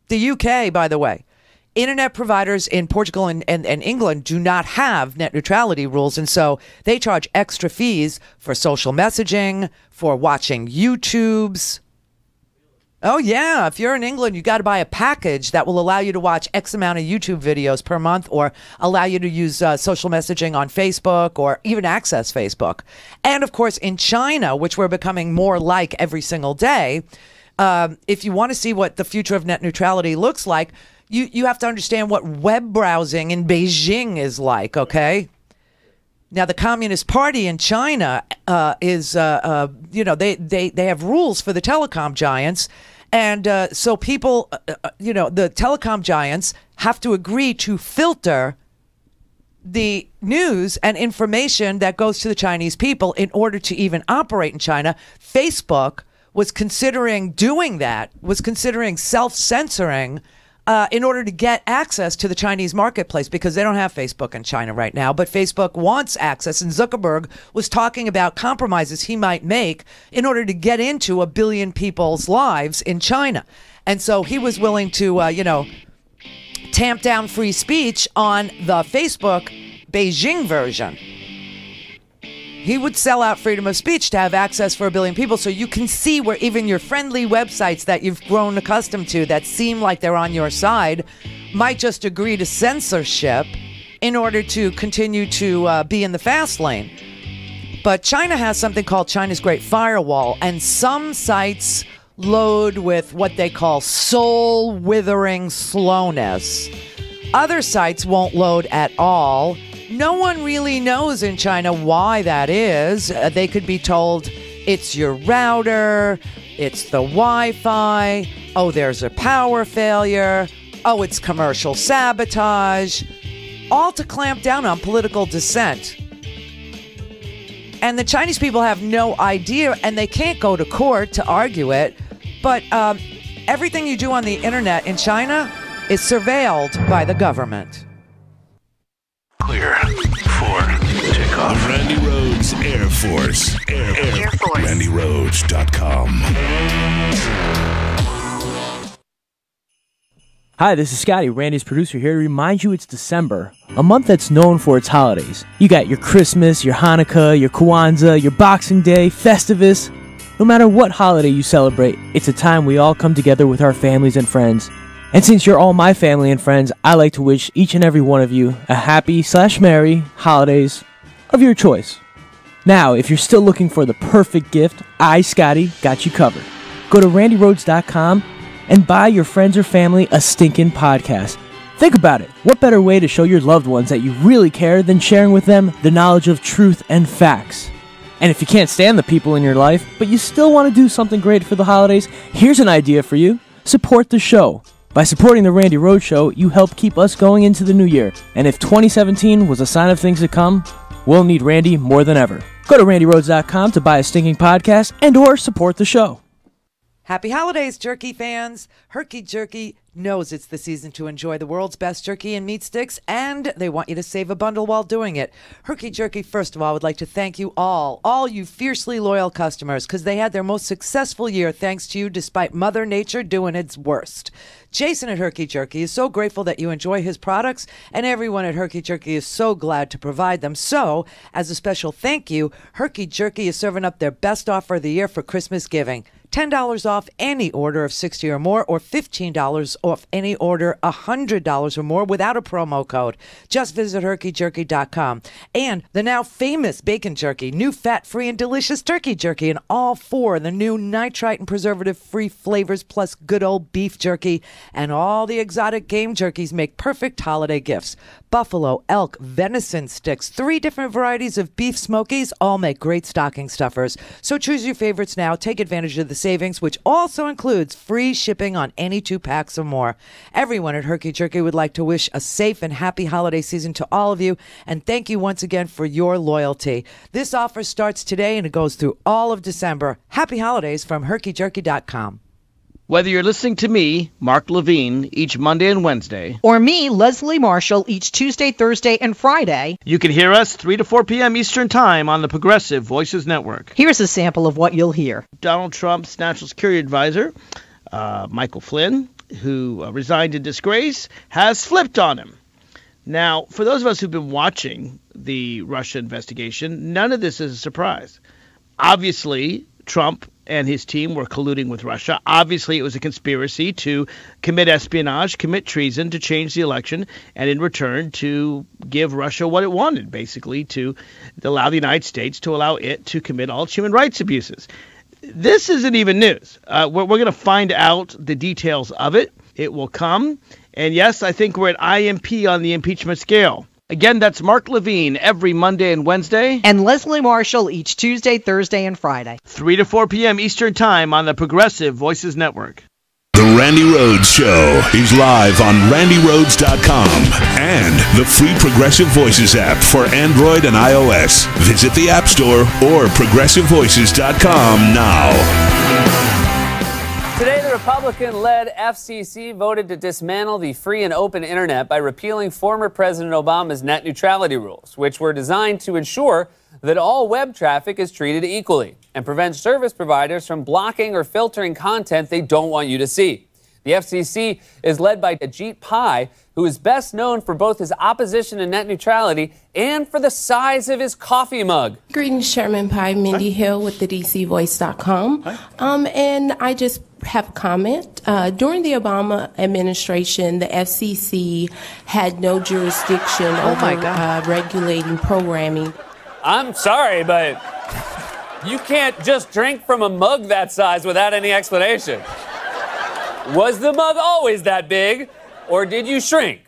the UK, by the way. Internet providers in Portugal and England do not have net neutrality rules, and so they charge extra fees for social messaging, for watching YouTubes. Oh, yeah. If you're in England, you got to buy a package that will allow you to watch X amount of YouTube videos per month or allow you to use social messaging on Facebook or even access Facebook. And, of course, in China, which we're becoming more like every single day, if you want to see what the future of net neutrality looks like, you have to understand what web browsing in Beijing is like, okay? Now, the Communist Party in China is, you know, they have rules for the telecom giants. And so people, you know, the telecom giants have to agree to filter the news and information that goes to the Chinese people in order to even operate in China. Facebook was considering doing that, was considering self-censoring in order to get access to the Chinese marketplace, because they don't have Facebook in China right now. But Facebook wants access, and Zuckerberg was talking about compromises he might make in order to get into 1 billion people's lives in China. And so he was willing to, you know, tamp down free speech on the Facebook Beijing version. He would sell out freedom of speech to have access for 1 billion people, so you can see where even your friendly websites that you've grown accustomed to that seem like they're on your side might just agree to censorship in order to continue to be in the fast lane. But China has something called China's Great Firewall, and some sites load with what they call soul-withering slowness. Other sites won't load at all. No one really knows in China why that is. They could be told it's your router, it's the Wi-Fi, oh, there's a power failure, oh, it's commercial sabotage, all to clamp down on political dissent. And the Chinese people have no idea, and they can't go to court to argue it, but everything you do on the internet in China is surveilled by the government. Clear for takeoff. The Randi Rhodes Air Force. Air Force. RandiRhodes.com. Hi, this is Scotty, Randy's producer, here to remind you it's December, a month that's known for its holidays. You got your Christmas, your Hanukkah, your Kwanzaa, your Boxing Day, Festivus. No matter what holiday you celebrate, it's a time we all come together with our families and friends. And since you're all my family and friends, I like to wish each and every one of you a happy/merry holidays of your choice. Now, if you're still looking for the perfect gift, I, Scotty, got you covered. Go to RandiRhodes.com and buy your friends or family a stinking podcast. Think about it. What better way to show your loved ones that you really care than sharing with them the knowledge of truth and facts? And if you can't stand the people in your life, but you still want to do something great for the holidays, here's an idea for you. Support the show. By supporting the Randi Rhodes Show, you help keep us going into the new year. And if 2017 was a sign of things to come, we'll need Randi more than ever. Go to RandiRhodes.com to buy a stinking podcast and or support the show. Happy holidays, jerky fans. Herky Jerky knows it's the season to enjoy the world's best jerky and meat sticks, and they want you to save a bundle while doing it. Herky Jerky, first of all, would like to thank you all you fiercely loyal customers, because they had their most successful year thanks to you despite Mother Nature doing its worst. Jason at Herky Jerky is so grateful that you enjoy his products, and everyone at Herky Jerky is so glad to provide them. So, as a special thank you, Herky Jerky is serving up their best offer of the year for Christmas giving. $10 off any order of $60 or more, or $15 off any order $100 or more without a promo code. Just visit herkyjerky.com. And the now famous bacon jerky, new fat-free and delicious turkey jerky, and all four the new nitrite and preservative-free flavors, plus good old beef jerky, and all the exotic game jerkies make perfect holiday gifts. Buffalo, elk, venison sticks, 3 different varieties of beef smokies, all make great stocking stuffers. So choose your favorites now. Take advantage of the savings, which also includes free shipping on any 2 packs or more. Everyone at Herky Jerky would like to wish a safe and happy holiday season to all of you, and thank you once again for your loyalty. This offer starts today and it goes through all of December. Happy holidays from herkyjerky.com. Whether you're listening to me, Mark Levine, each Monday and Wednesday, or me, Leslie Marshall, each Tuesday, Thursday, and Friday, you can hear us 3 to 4 p.m. Eastern Time on the Progressive Voices Network. Here's a sample of what you'll hear. Donald Trump's National Security Advisor, Michael Flynn, who resigned in disgrace, has flipped on him. Now, for those of us who've been watching the Russia investigation, none of this is a surprise. Obviously, Trump and his team were colluding with Russia. Obviously, it was a conspiracy to commit espionage, commit treason, to change the election, and in return to give Russia what it wanted, basically to allow the United States to allow it to commit all its human rights abuses. This isn't even news. We're going to find out the details of it. It will come. And yes, I think we're at IMP on the impeachment scale. Again, that's Mark Levine every Monday and Wednesday. And Leslie Marshall each Tuesday, Thursday, and Friday. 3 to 4 p.m. Eastern Time on the Progressive Voices Network. The Randi Rhodes Show is live on RandiRhodes.com and the free Progressive Voices app for Android and iOS. Visit the App Store or ProgressiveVoices.com now. Today, the Republican-led FCC voted to dismantle the free and open internet by repealing former President Obama's net neutrality rules, which were designed to ensure that all web traffic is treated equally and prevent service providers from blocking or filtering content they don't want you to see. The FCC is led by Ajit Pai, who is best known for both his opposition to net neutrality and for the size of his coffee mug. Greetings, Chairman Pai. Mindy Hill with the DCVoice.com. And I just have a comment. During the Obama administration, the FCC had no jurisdiction over regulating programming. I'm sorry, but you can't just drink from a mug that size without any explanation. Was the mug always that big, or did you shrink?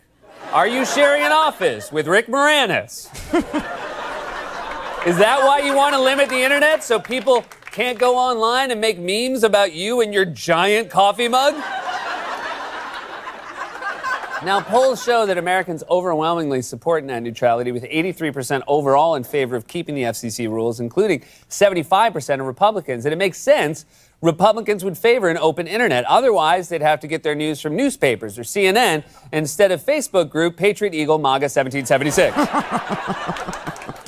Are you sharing an office with Rick Moranis? Is that why you want to limit the internet, so people can't go online and make memes about you and your giant coffee mug? Now, polls show that Americans overwhelmingly support net neutrality, with 83% overall in favor of keeping the FCC rules, including 75% of Republicans. And it makes sense. Republicans would favor an open internet. Otherwise, they'd have to get their news from newspapers or CNN instead of Facebook group Patriot Eagle MAGA 1776.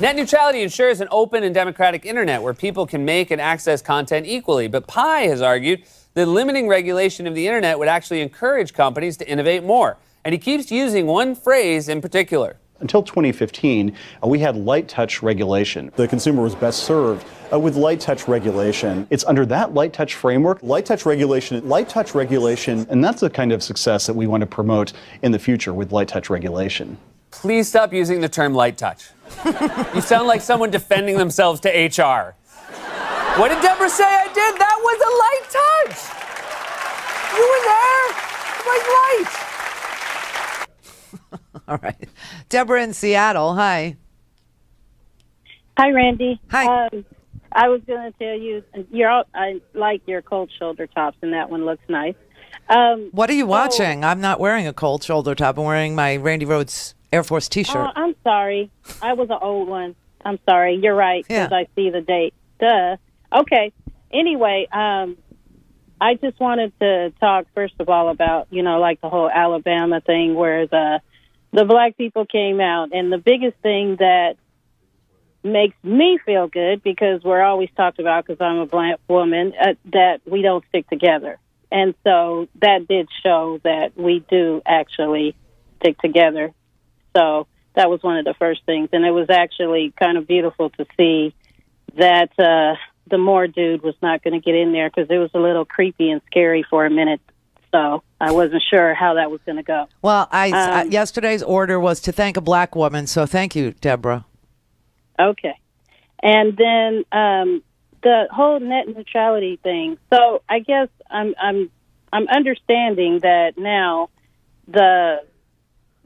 Net neutrality ensures an open and democratic internet where people can make and access content equally. But Pai has argued that limiting regulation of the internet would actually encourage companies to innovate more. And he keeps using one phrase in particular. Until 2015, we had light touch regulation. The consumer was best served with light touch regulation. It's under that light touch framework, light touch regulation, and that's the kind of success that we want to promote in the future with light touch regulation. Please stop using the term light touch. You sound like someone defending themselves to HR. What did Deborah say I did? That was a light touch. You were there. Like light. All right. Deborah in Seattle. Hi. Hi, Randy. Hi. I was going to tell you, I like your cold shoulder tops, and that one looks nice. What are you watching? I'm not wearing a cold shoulder top. I'm wearing my Randi Rhodes Air Force T-shirt. Oh, I'm sorry. I was an old one. I'm sorry. You're right, because I see the date. Duh. Okay. Anyway, I I just wanted to talk first of all about, like the whole Alabama thing where the black people came out, and the biggest thing that makes me feel good, because we're always talked about, because I'm a black woman, that we don't stick together. And so that did show that we do actually stick together. So that was one of the first things. And it was actually kind of beautiful to see that the Moore dude was not going to get in there, because it was a little creepy and scary for a minute. So I wasn't sure how that was going to go. Well, yesterday's order was to thank a black woman, so thank you, Deborah. Okay. And then the whole net neutrality thing. So I guess I'm understanding that now the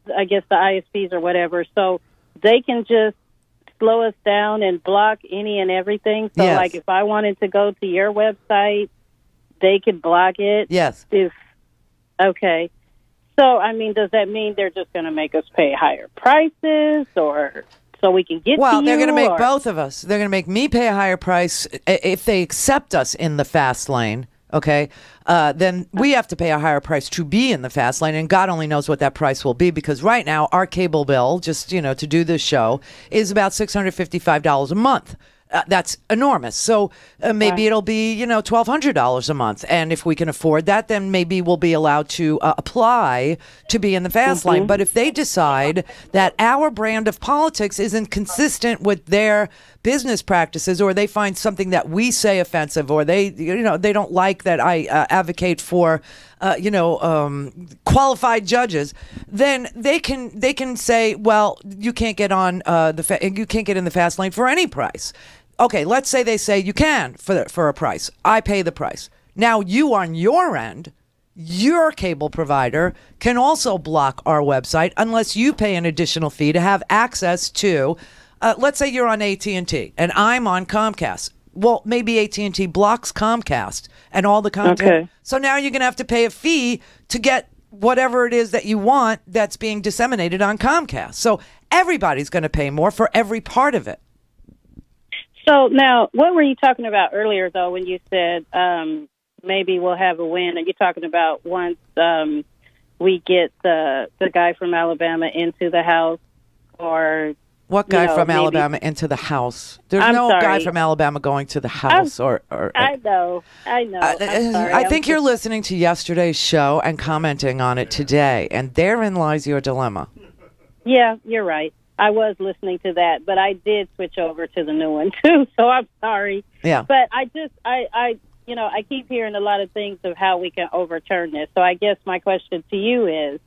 ISPs or whatever, so they can just slow us down and block any and everything. So Yes. like if I wanted to go to your website, they could block it. Yes. Okay. So, I mean, does that mean they're just going to make us pay higher prices, or so we can get Well, to they're you? going to make both of us. They're going to make me pay a higher price if they accept us in the fast lane. Okay, then we have to pay a higher price to be in the fast lane, and God only knows what that price will be, because right now our cable bill, just to do this show, is about $655 a month. That's enormous. So maybe it'll be, $1,200 a month. And if we can afford that, then maybe we'll be allowed to apply to be in the fast lane. But if they decide that our brand of politics isn't consistent with their business practices, or they find something that we say offensive, or they don't like that I advocate for, qualified judges, then they can say, well, you can't get on you can't get in the fast lane for any price. Okay, let's say they say you can for a price. I pay the price. Now you on your end, your cable provider can also block our website unless you pay an additional fee to have access to. Let's say you're on AT&T and I'm on Comcast. Well, maybe AT&T blocks Comcast and all the content. Okay. So now you're going to have to pay a fee to get whatever it is that you want that's being disseminated on Comcast. So everybody's going to pay more for every part of it. So now, what were you talking about earlier, though, when you said maybe we'll have a win? Are you talking about once we get the guy from Alabama into the House, or what guy from Alabama into the House? There's no guy from Alabama going to the House. I know. I'm sorry. I think you're listening to yesterday's show and commenting on it today, and therein lies your dilemma. Yeah, you're right. I was listening to that, but I did switch over to the new one too, so I'm sorry. Yeah. But I keep hearing a lot of things of how we can overturn this. So I guess my question to you is,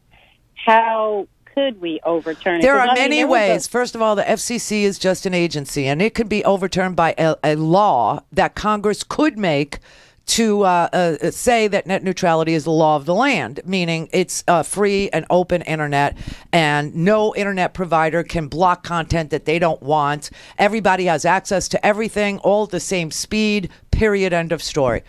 how could we overturn it? There are many ways. First of all, the FCC is just an agency, and it could be overturned by a law that Congress could make to say that net neutrality is the law of the land, meaning it's a free and open internet, and no internet provider can block content that they don't want. Everybody has access to everything, all at the same speed, period, end of story.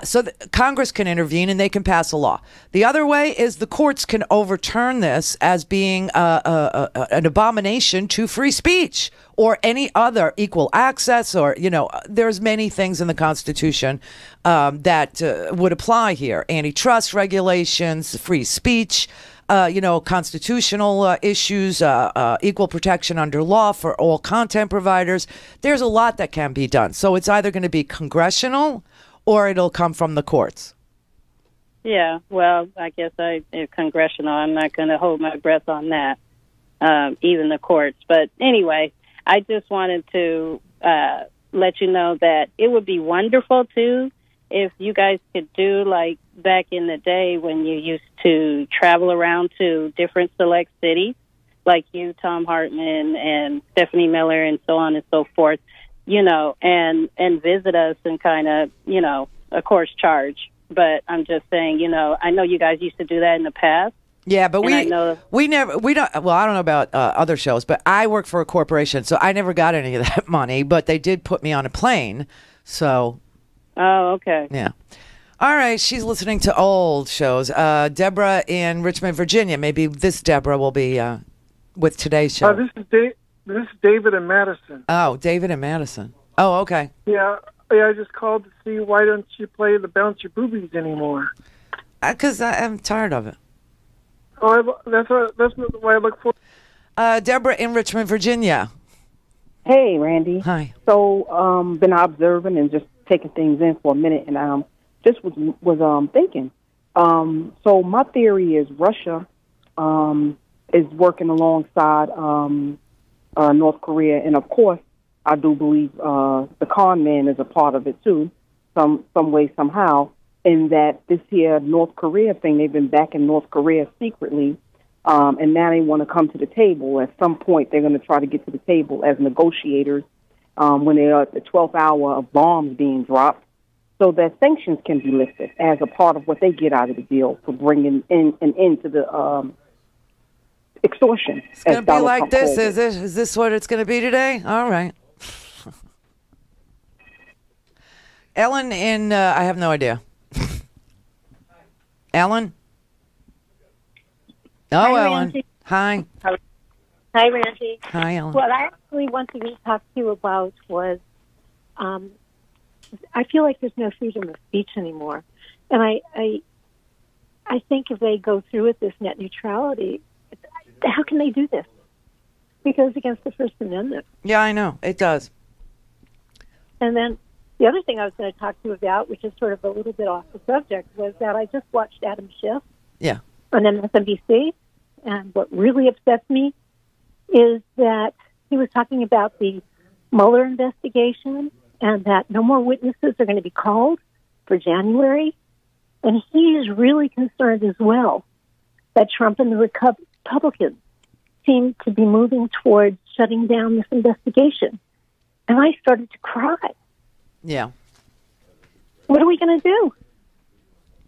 So Congress can intervene and they can pass a law. The other way is the courts can overturn this as being an abomination to free speech or any other equal access, or, there's many things in the Constitution that would apply here. Antitrust regulations, free speech, constitutional issues, equal protection under law for all content providers. There's a lot that can be done. So it's either going to be congressional or it'll come from the courts. Yeah, well, I guess congressional. I'm not going to hold my breath on that, even the courts. But anyway, I just wanted to let you know that it would be wonderful, too, if you guys could do like back in the day when you used to travel around to different select cities, like you, Tom Hartman, and Stephanie Miller, and so on and so forth, and visit us and kind of, of course, charge. But I'm just saying, I know you guys used to do that in the past. Yeah, but we don't. Well, I don't know about other shows, but I work for a corporation, so I never got any of that money. But they did put me on a plane, so. Oh, okay. Yeah. All right, she's listening to old shows. Deborah in Richmond, Virginia. Maybe this Deborah will be with today's show. This is David in Madison. Oh, David in Madison. Oh, okay. Yeah, Yeah, I just called to see why don't you play the Bounce Your Boobies anymore? Because I'm tired of it. Oh, that's why I look for. Deborah in Richmond, Virginia. Hey, Randy. Hi. So, been observing and just taking things in for a minute, and just was thinking. So my theory is Russia is working alongside North Korea, and of course, I do believe the con man is a part of it too, some way, somehow. In that this here North Korea thing, they've been backing North Korea secretly, and now they want to come to the table. At some point, they're going to try to get to the table as negotiators when they are at the 12th hour of bombs being dropped, so that sanctions can be lifted as a part of what they get out of the deal for bringing in an end to the extortion. It's going to be like this, is it? Is this what it's going to be today? All right. Ellen in, I have no idea. Ellen? Oh, Hi, Ellen. Randy. Hi. Hi, Randy. Hi, Ellen. What I actually wanted to talk to you about was I feel like there's no freedom of speech anymore. And I think if they go through with this net neutrality, how can they do this? It goes against the First Amendment. Yeah, I know. It does. And then the other thing I was going to talk to you about, which is sort of a little bit off the subject, was that I just watched Adam Schiff on MSNBC, and what really upsets me is that he was talking about the Mueller investigation and that no more witnesses are going to be called for January. And he is really concerned as well that Trump and the Republicans seem to be moving towards shutting down this investigation. And I started to cry. Yeah. What are we going to do?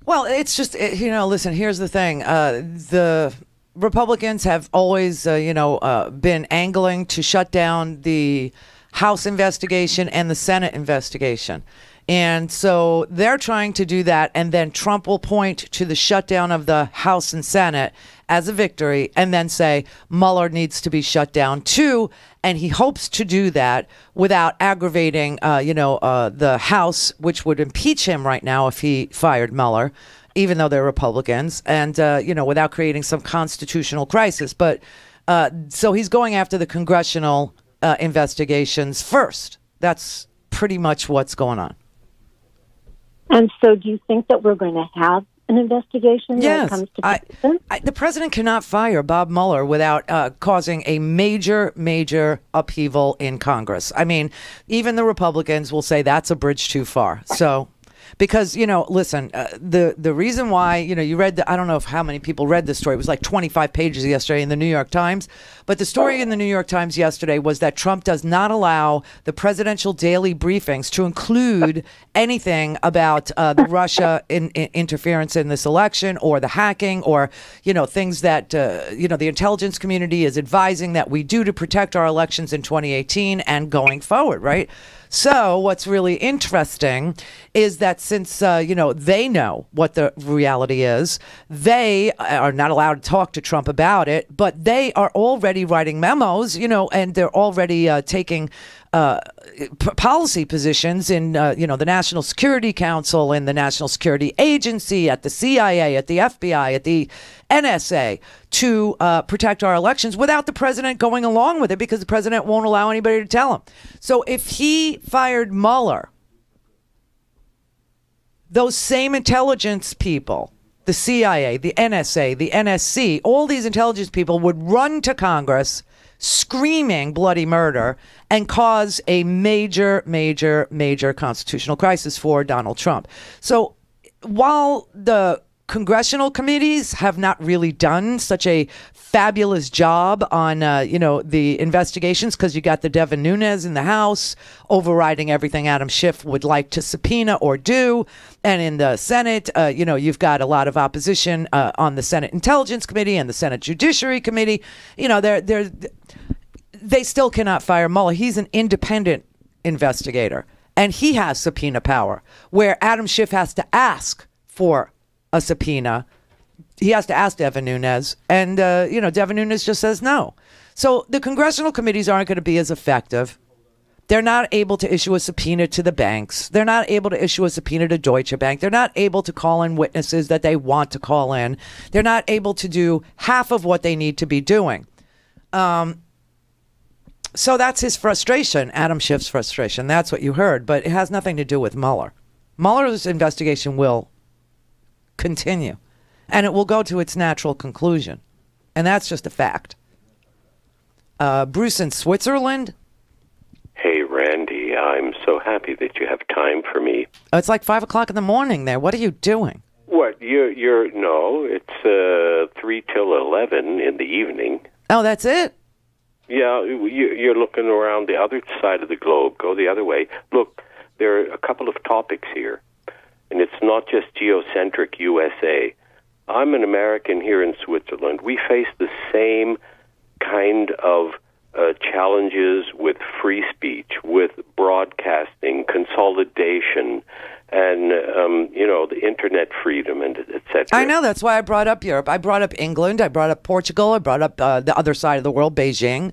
Well, it's just, listen, here's the thing. The Republicans have always, been angling to shut down the House investigation and the Senate investigation. And so they're trying to do that, and then Trump will point to the shutdown of the House and Senate as a victory and then say Mueller needs to be shut down too. And he hopes to do that without aggravating, the House, which would impeach him right now if he fired Mueller, even though they're Republicans, and, without creating some constitutional crisis. But so he's going after the congressional investigations first. That's pretty much what's going on. And so do you think that we're going to have an investigation when it comes to the president cannot fire Bob Mueller without causing a major upheaval in Congress. I mean, even the Republicans will say that's a bridge too far. So, because, listen, the reason why, you read I don't know how many people read this story. It was like 25 pages yesterday in the New York Times. But the story in the New York Times yesterday was that Trump does not allow the presidential daily briefings to include anything about the Russia interference in this election or the hacking or, things that, the intelligence community is advising that we do to protect our elections in 2018 and going forward, right? So what's really interesting is that since, they know what the reality is, they are not allowed to talk to Trump about it, but they are already writing memos, and they're already taking policy positions in, the National Security Council, in the National Security Agency, at the CIA, at the FBI, at the NSA to protect our elections without the president going along with it because the president won't allow anybody to tell him. So if he fired Mueller, those same intelligence people, the CIA, the NSA, the NSC, all these intelligence people would run to Congress screaming bloody murder and cause a major constitutional crisis for Donald Trump. So while the congressional committees have not really done such a fabulous job on, the investigations, because you got the Devin Nunes in the House overriding everything Adam Schiff would like to subpoena or do. And in the Senate, you've got a lot of opposition on the Senate Intelligence Committee and the Senate Judiciary Committee. They still cannot fire Mueller. He's an independent investigator, and he has subpoena power, where Adam Schiff has to ask for a subpoena. He has to ask Devin Nunes, and, Devin Nunes just says no. So the congressional committees aren't going to be as effective. They're not able to issue a subpoena to the banks. They're not able to issue a subpoena to Deutsche Bank. They're not able to call in witnesses that they want to call in. They're not able to do half of what they need to be doing. So that's his frustration, Adam Schiff's frustration. That's what you heard, but it has nothing to do with Mueller. Mueller's investigation will continue, and it will go to its natural conclusion, and that's just a fact. Bruce in Switzerland. Hey, Randy, I'm so happy that you have time for me. Oh, it's like 5 o'clock in the morning there. What are you doing? What? No, it's 3 till 11 in the evening. Oh, that's it? Yeah, you're looking around the other side of the globe. Go the other way. Look, there are a couple of topics here, and it's not just geocentric USA. I'm an American here in Switzerland. We face the same kind of challenges with free speech, with broadcasting, consolidation, and, the internet freedom, and et cetera. I know. That's why I brought up Europe. I brought up England. I brought up Portugal. I brought up the other side of the world, Beijing.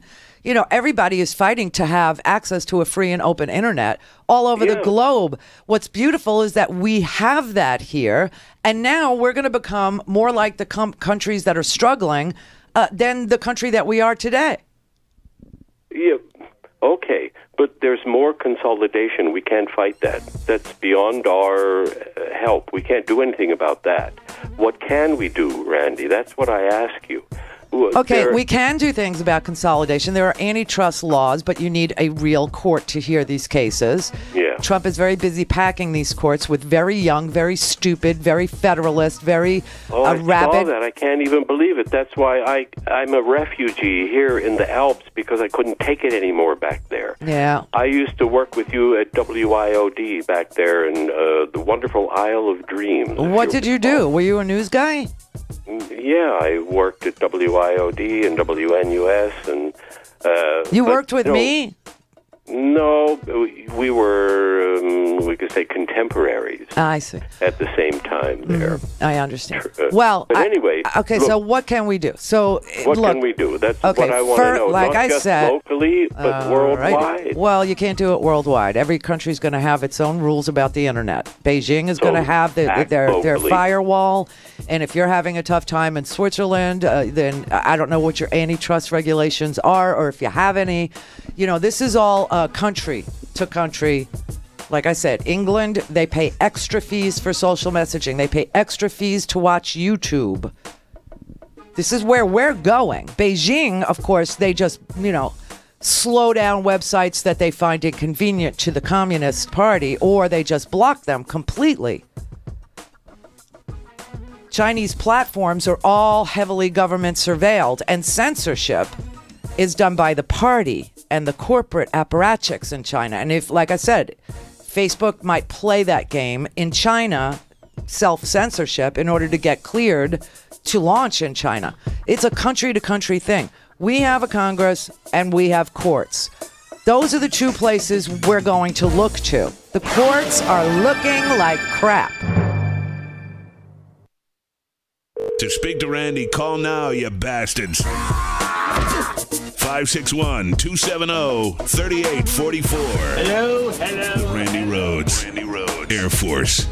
Everybody is fighting to have access to a free and open internet all over the globe. What's beautiful is that we have that here, and now we're going to become more like the countries that are struggling than the country that we are today. Yeah, okay, but there's more consolidation. We can't fight that. That's beyond our help. We can't do anything about that. What can we do, Randy? That's what I ask you. Okay, we can do things about consolidation. There are antitrust laws, but you need a real court to hear these cases. Yeah. Trump is very busy packing these courts with very young, very stupid, very federalist, very I rabid. saw that. I can't even believe it. That's why I'm a refugee here in the Alps, because I couldn't take it anymore back there. Yeah. I used to work with you at WIOD back there in the wonderful Isle of Dreams. What did you do? Were you a news guy? Yeah, I worked at WIOD and WNUS, and you worked with me? No, we were, we could say, contemporaries. I see. At the same time there. I understand. Well, but anyway. Okay, look, so what can we do? So what can we do? That's okay, what I want to know. Like Not I just said, locally, but worldwide. Right. Well, you can't do it worldwide. Every country's going to have its own rules about the internet. Beijing is going to have their firewall, and if you're having a tough time in Switzerland, then I don't know what your antitrust regulations are, or if you have any. This is all country to country. Like I said, England, they pay extra fees for social messaging. They pay extra fees to watch YouTube. This is where we're going. Beijing, of course, they just, slow down websites that they find inconvenient to the Communist Party, or they just block them completely. Chinese platforms are all heavily government surveilled, and censorship is done by the party and the corporate apparatchiks in China. And if, like I said, Facebook might play that game in China, self-censorship, in order to get cleared to launch in China. It's a country-to-country thing. We have a Congress and we have courts. Those are the two places we're going to look to. The courts are looking like crap. To speak to Randy, call now, you bastards. 561-270-3844. Hello. Randi Rhodes. Air Force.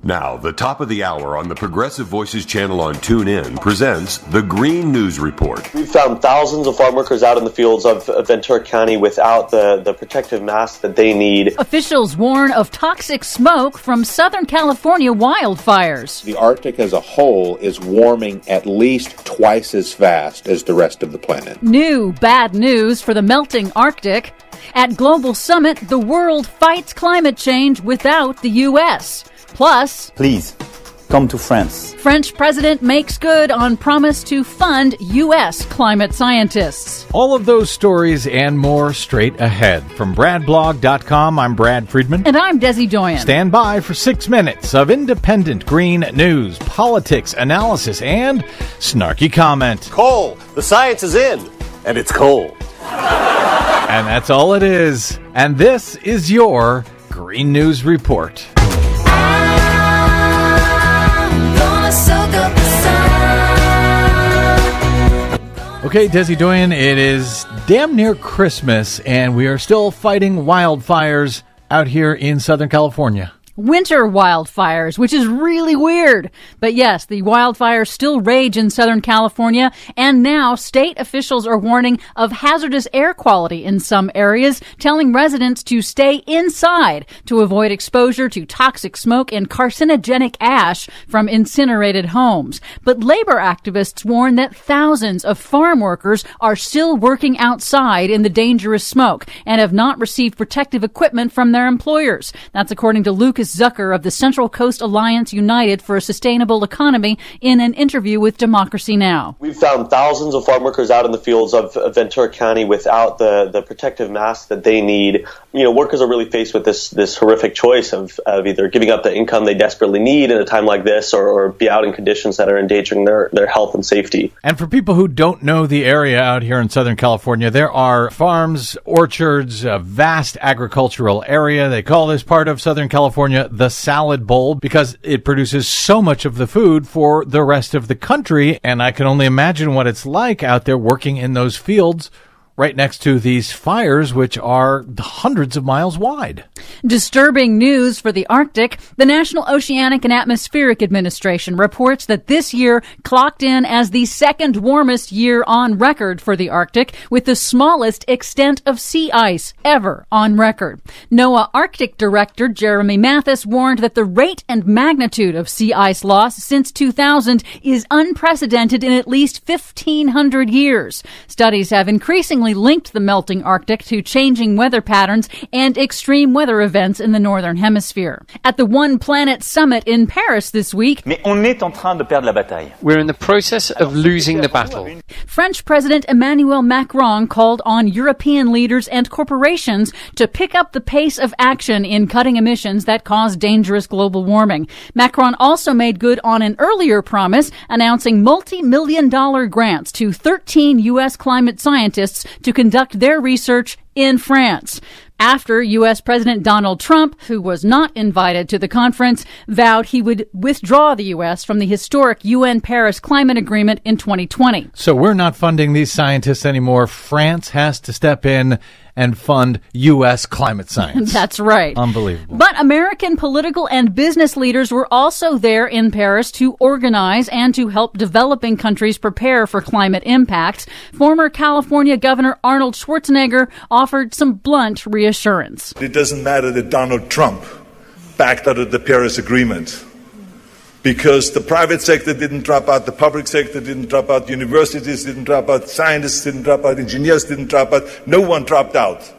Now, the top of the hour on the Progressive Voices channel on TuneIn presents the Green News Report. We've found thousands of farm workers out in the fields of Ventura County without the protective masks that they need. Officials warn of toxic smoke from Southern California wildfires. The Arctic as a whole is warming at least twice as fast as the rest of the planet. New bad news for the melting Arctic. At Global Summit, the world fights climate change without the U.S. Plus, please come to France. French president makes good on promise to fund U.S. climate scientists. All of those stories and more straight ahead. From BradBlog.com, I'm Brad Friedman. And I'm Desi Doyen. Stand by for 6 minutes of independent green news, politics, analysis, and snarky comment. Coal! The science is in, and it's coal. And that's all it is. And this is your Green News Report. Okay, Desi Doyen, it is damn near Christmas, and we are still fighting wildfires out here in Southern California. Winter wildfires, which is really weird. But yes, the wildfires still rage in Southern California, and now state officials are warning of hazardous air quality in some areas, telling residents to stay inside to avoid exposure to toxic smoke and carcinogenic ash from incinerated homes. But labor activists warn that thousands of farm workers are still working outside in the dangerous smoke and have not received protective equipment from their employers. That's according to Lucas Zucker of the Central Coast Alliance United for a Sustainable Economy in an interview with Democracy Now! We've found thousands of farm workers out in the fields of Ventura County without the protective masks that they need. You know, workers are really faced with this horrific choice of either giving up the income they desperately need in a time like this or be out in conditions that are endangering their health and safety. And for people who don't know the area out here in Southern California, there are farms, orchards, a vast agricultural area. They call this part of Southern California the salad bowl because it produces so much of the food for the rest of the country. And I can only imagine what it's like out there working in those fields right next to these fires, which are hundreds of miles wide. Disturbing news for the Arctic. The National Oceanic and Atmospheric Administration reports that this year clocked in as the second warmest year on record for the Arctic, with the smallest extent of sea ice ever on record. NOAA Arctic Director Jeremy Mathis warned that the rate and magnitude of sea ice loss since 2000 is unprecedented in at least 1,500 years. Studies have increasingly linked the melting Arctic to changing weather patterns and extreme weather events in the Northern Hemisphere. At the One Planet Summit in Paris this week, Mais on est en train de perdre la bataille. We're in the process of losing the battle. French President Emmanuel Macron called on European leaders and corporations to pick up the pace of action in cutting emissions that cause dangerous global warming. Macron also made good on an earlier promise, announcing multi-million-dollar grants to 13 U.S. climate scientists to conduct their research in France, after U.S. President Donald Trump, who was not invited to the conference, vowed he would withdraw the U.S. from the historic UN Paris Climate Agreement in 2020. So we're not funding these scientists anymore. France has to step in and fund U.S. climate science. That's right. Unbelievable. But American political and business leaders were also there in Paris to organize and to help developing countries prepare for climate impacts. Former California Governor Arnold Schwarzenegger offered some blunt reassurance. It doesn't matter that Donald Trump backed out of the Paris Agreement, because the private sector didn't drop out, the public sector didn't drop out, universities didn't drop out, scientists didn't drop out, engineers didn't drop out, no one dropped out.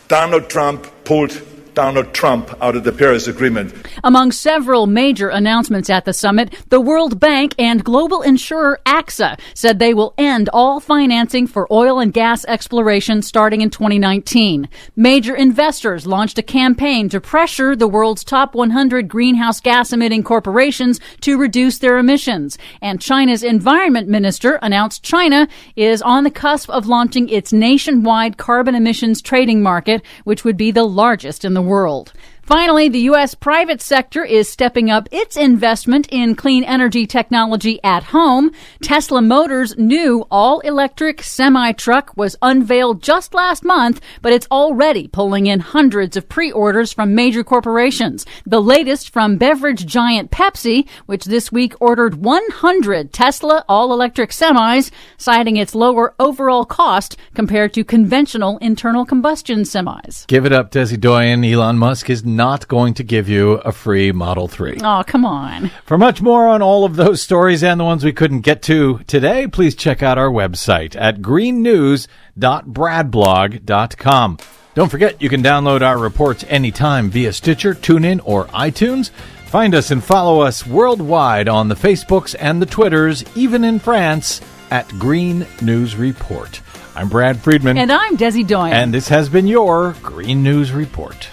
Donald Trump pulled Donald Trump out of the Paris Agreement. Among several major announcements at the summit, the World Bank and global insurer AXA said they will end all financing for oil and gas exploration starting in 2019. Major investors launched a campaign to pressure the world's top 100 greenhouse gas emitting corporations to reduce their emissions. And China's environment minister announced China is on the cusp of launching its nationwide carbon emissions trading market, which would be the largest in the world. Finally, the U.S. private sector is stepping up its investment in clean energy technology at home. Tesla Motors' new all-electric semi-truck was unveiled just last month, but it's already pulling in hundreds of pre-orders from major corporations. The latest from beverage giant Pepsi, which this week ordered 100 Tesla all-electric semis, citing its lower overall cost compared to conventional internal combustion semis. Give it up, Desi Doyen. Elon Musk is not going to give you a free Model 3. Oh, come on. For much more on all of those stories and the ones we couldn't get to today, please check out our website at greennews.bradblog.com. Don't forget, you can download our reports anytime via Stitcher, TuneIn, or iTunes. Find us and follow us worldwide on the Facebooks and the Twitters, even in France, at Green News Report. I'm Brad Friedman. And I'm Desi Doyen. And this has been your Green News Report.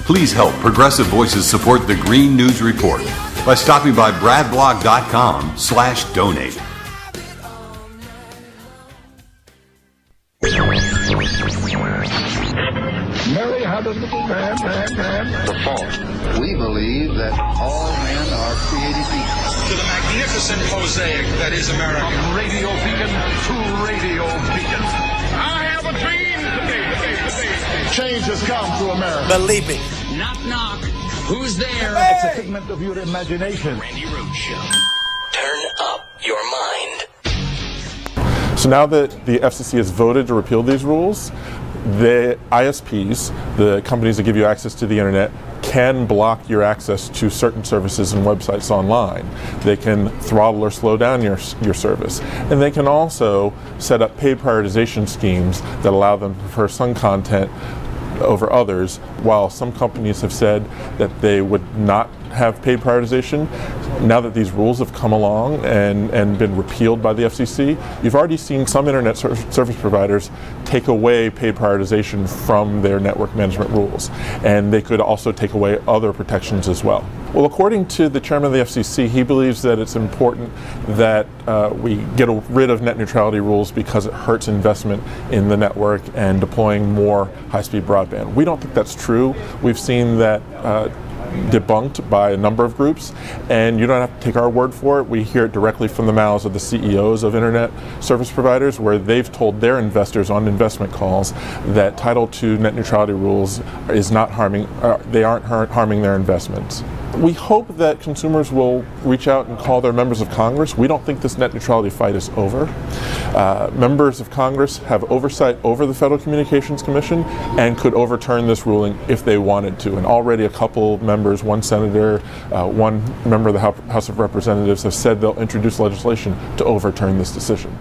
Please help Progressive Voices support the Green News Report by stopping by bradblog.com/donate. Mary had a little man the fault. We believe that all men are created equal. To the magnificent mosaic that is America. From radio beacon to radio beacon. I have a dream today. Change has come to America. Believe me. Knock, knock. Who's there? Hey! It's a figment of your imagination. Randi Rhodes Show. Turn up your mind. So now that the FCC has voted to repeal these rules, the ISPs, the companies that give you access to the internet, can block your access to certain services and websites online. They can throttle or slow down your service. And they can also set up paid prioritization schemes that allow them to prefer some content over others. While some companies have said that they would not have paid prioritization, now that these rules have come along and been repealed by the FCC, you've already seen some internet service providers take away paid prioritization from their network management rules. And they could also take away other protections as well. Well, according to the chairman of the FCC, he believes that it's important that we get rid of net neutrality rules because it hurts investment in the network and deploying more high-speed broadband. We don't think that's true. We've seen that debunked by a number of groups, and you don't have to take our word for it. We hear it directly from the mouths of the CEOs of internet service providers, where they've told their investors on investment calls that Title II net neutrality rules is not harming, they aren't harming their investments. We hope that consumers will reach out and call their members of Congress. We don't think this net neutrality fight is over. Members of Congress have oversight over the Federal Communications Commission and could overturn this ruling if they wanted to. And already a couple members, one senator, one member of the House of Representatives, have said they'll introduce legislation to overturn this decision.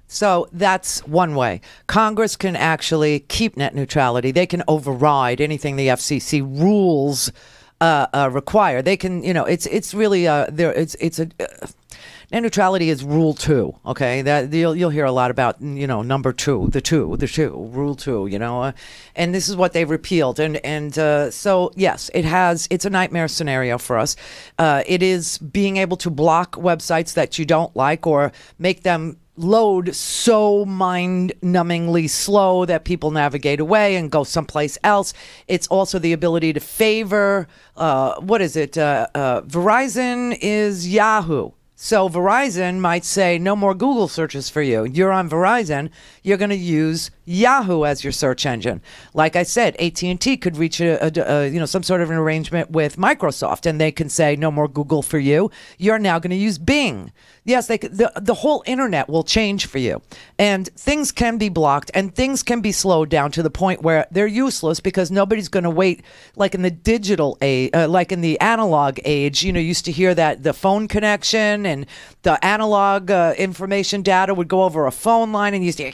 So that's one way. Congress can actually keep net neutrality. They can override anything the FCC rules require. They can, it's really net neutrality is Rule 2. Okay, that you'll hear a lot about, number 2, the two, Rule 2. And this is what they repealed. And so yes, it's a nightmare scenario for us. It is being able to block websites that you don't like or make them load so mind-numbingly slow that people navigate away and go someplace else. It's also the ability to favor, Verizon is Yahoo. So Verizon might say, no more Google searches for you. You're on Verizon. You're going to use Yahoo as your search engine. Like I said, AT&T could reach some sort of an arrangement with Microsoft, and they can say, no more Google for you. You're now going to use Bing. Yes, the whole internet will change for you. And things can be blocked and things can be slowed down to the point where they're useless because nobody's going to wait, like in the digital age, like in the analog age, used to hear that the phone connection and the analog information data would go over a phone line and you used to,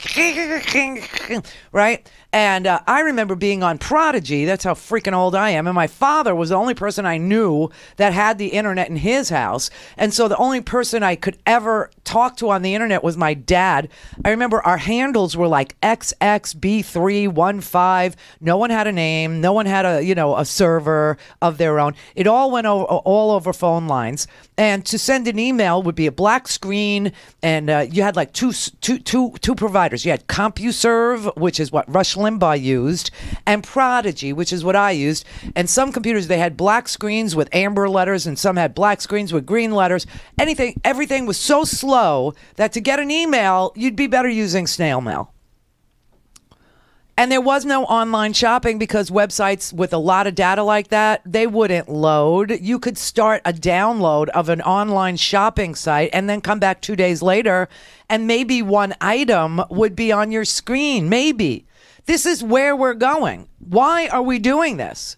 right? And I remember being on Prodigy. That's how freaking old I am. And my father was the only person I knew that had the internet in his house. And so the only person I could ever talk to on the internet was my dad. I remember our handles were like XXB315. No one had a name. No one had a server of their own. It all went all over phone lines. And to send an email would be a black screen, and you had like two providers. You had CompuServe, which is what Rush Limbaugh used, and Prodigy, which is what I used. And some computers, they had black screens with amber letters, and some had black screens with green letters. Everything was so slow that to get an email, you'd be better using snail mail. And there was no online shopping because websites with a lot of data like that, they wouldn't load. You could start a download of an online shopping site and then come back 2 days later and maybe one item would be on your screen. Maybe. This is where we're going. Why are we doing this?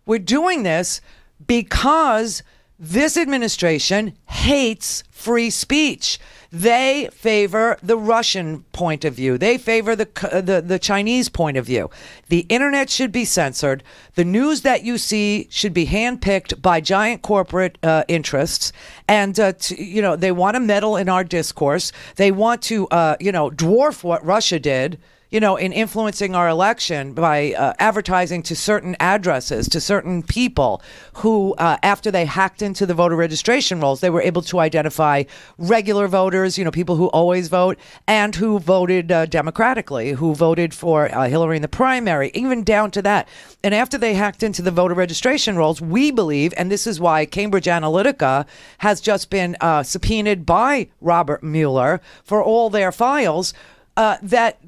We're doing this because this administration hates free speech. They favor the Russian point of view. They favor the Chinese point of view. The internet should be censored. The news that you see should be handpicked by giant corporate interests. And, they want to meddle in our discourse. They want to, dwarf what Russia did. in influencing our election by advertising to certain addresses, to certain people who, after they hacked into the voter registration rolls, they were able to identify regular voters, people who always vote and who voted democratically, who voted for Hillary in the primary, even down to that. And after they hacked into the voter registration rolls, we believe, and this is why Cambridge Analytica has just been subpoenaed by Robert Mueller for all their files, that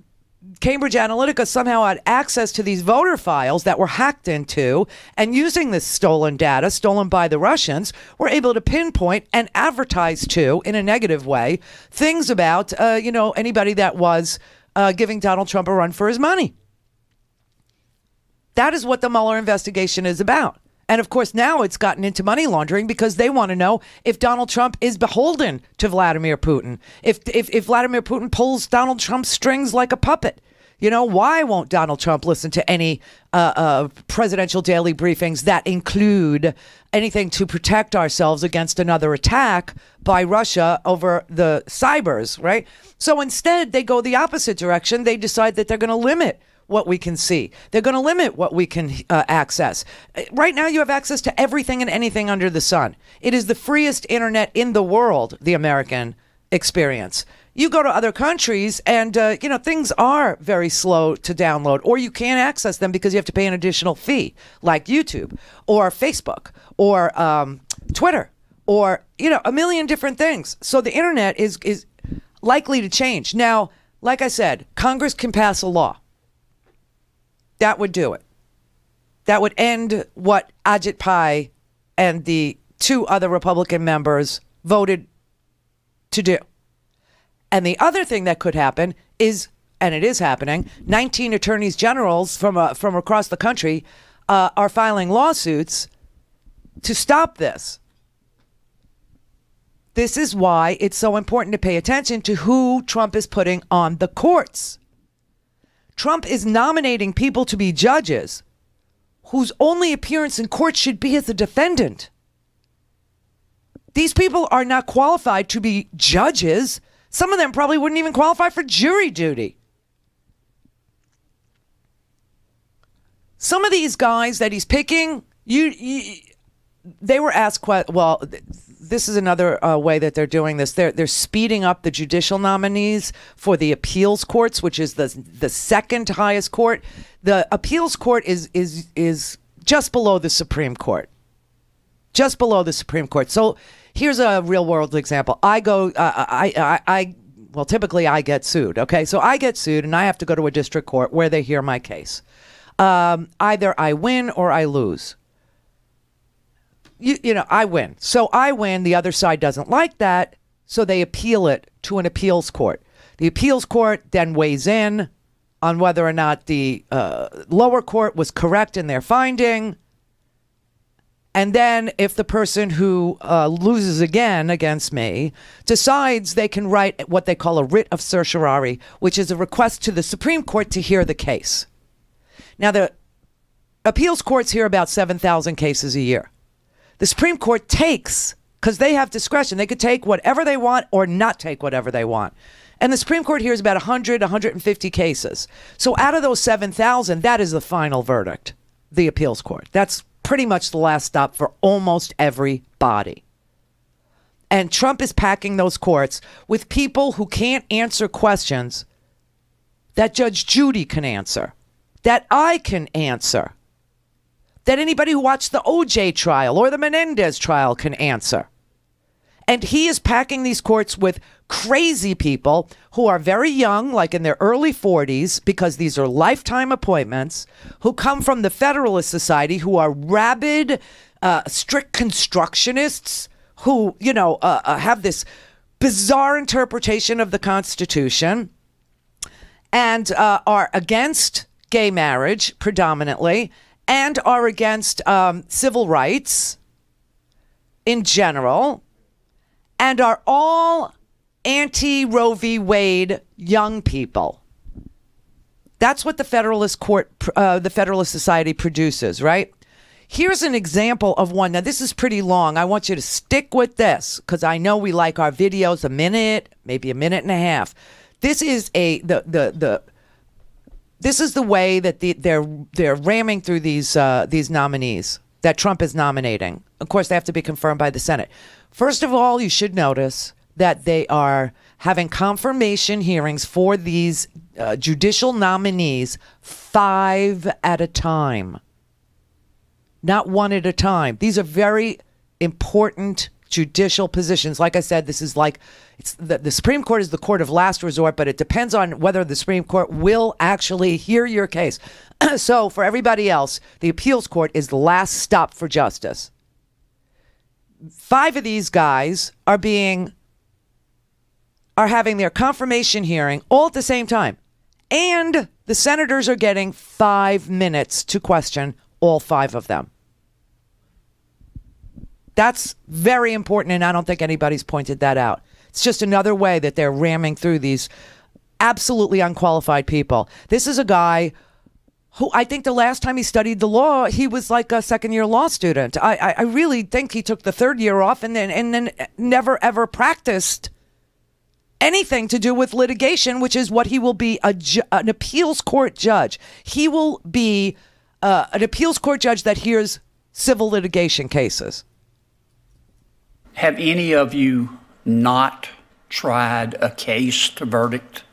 Cambridge Analytica somehow had access to these voter files that were hacked into, and using this stolen data, stolen by the Russians, were able to pinpoint and advertise to, in a negative way, things about, anybody that was giving Donald Trump a run for his money. That is what the Mueller investigation is about. And of course, now it's gotten into money laundering because they want to know if Donald Trump is beholden to Vladimir Putin. If Vladimir Putin pulls Donald Trump's strings like a puppet. Why won't Donald Trump listen to any presidential daily briefings that include anything to protect ourselves against another attack by Russia over the cybers, right? So instead, they go the opposite direction. They decide that they're going to limit what we can see. They're going to limit what we can access. Right now, you have access to everything and anything under the sun. It is the freest internet in the world, the American experience. You go to other countries and, things are very slow to download, or you can't access them because you have to pay an additional fee, like YouTube or Facebook or Twitter or, a million different things. So the internet is likely to change. Now, like I said, Congress can pass a law. That would do it. That would end what Ajit Pai and the two other Republican members voted to do. And the other thing that could happen is, and it is happening, 19 attorneys generals from across the country are filing lawsuits to stop this. This is why it's so important to pay attention to who Trump is putting on the courts. Trump is nominating people to be judges whose only appearance in court should be as a defendant. These people are not qualified to be judges. Some of them probably wouldn't even qualify for jury duty. Some of these guys that he's picking, they were asked, this is another way that they're doing this. They're speeding up the judicial nominees for the appeals courts, which is the second highest court. The appeals court is just below the Supreme Court. Just below the Supreme Court. So here's a real world example. Typically I get sued. Okay, so I get sued and I have to go to a district court where they hear my case. Either I win or I lose. I win. So I win. The other side doesn't like that. So they appeal it to an appeals court. The appeals court then weighs in on whether or not the lower court was correct in their finding. And then if the person who loses again against me decides, they can write what they call a writ of certiorari, which is a request to the Supreme Court to hear the case. Now, the appeals courts hear about 7,000 cases a year. The Supreme Court takes, because they have discretion, they could take whatever they want or not take whatever they want. And the Supreme Court hears about 100, 150 cases. So out of those 7,000, that is the final verdict, the appeals court. That's pretty much the last stop for almost everybody. And Trump is packing those courts with people who can't answer questions that Judge Judy can answer, that I can answer, that anybody who watched the OJ trial or the Menendez trial can answer. And he is packing these courts with crazy people who are very young, like in their early 40s, because these are lifetime appointments, who come from the Federalist Society, who are rabid, strict constructionists, who, have this bizarre interpretation of the Constitution and are against gay marriage predominantly, and are against civil rights in general, and are all anti-Roe v. Wade young people. That's what the Federalist Court, the Federalist Society produces, right? Here's an example of one. Now, this is pretty long. I want you to stick with this because I know we like our videos a minute, maybe a minute and a half. This is the This is the way that they're ramming through these nominees that Trump is nominating. Of course, they have to be confirmed by the Senate. First of all, you should notice that they are having confirmation hearings for these judicial nominees 5 at a time, not 1 at a time. These are very important judicial positions. Like I said, this is like the Supreme Court is the court of last resort, but it depends on whether the Supreme Court will actually hear your case. So for everybody else, the appeals court is the last stop for justice. 5 of these guys are having their confirmation hearing all at the same time. And the senators are getting 5 minutes to question all 5 of them. That's very important, and I don't think anybody's pointed that out. It's just another way that they're ramming through these absolutely unqualified people. This is a guy who I think the last time he studied the law, he was like a second-year law student. I really think he took the 3rd year off and then never, ever practiced anything to do with litigation, which is what he will be, an appeals court judge. He will be an appeals court judge that hears civil litigation cases. Have any of you not tried a case to verdict?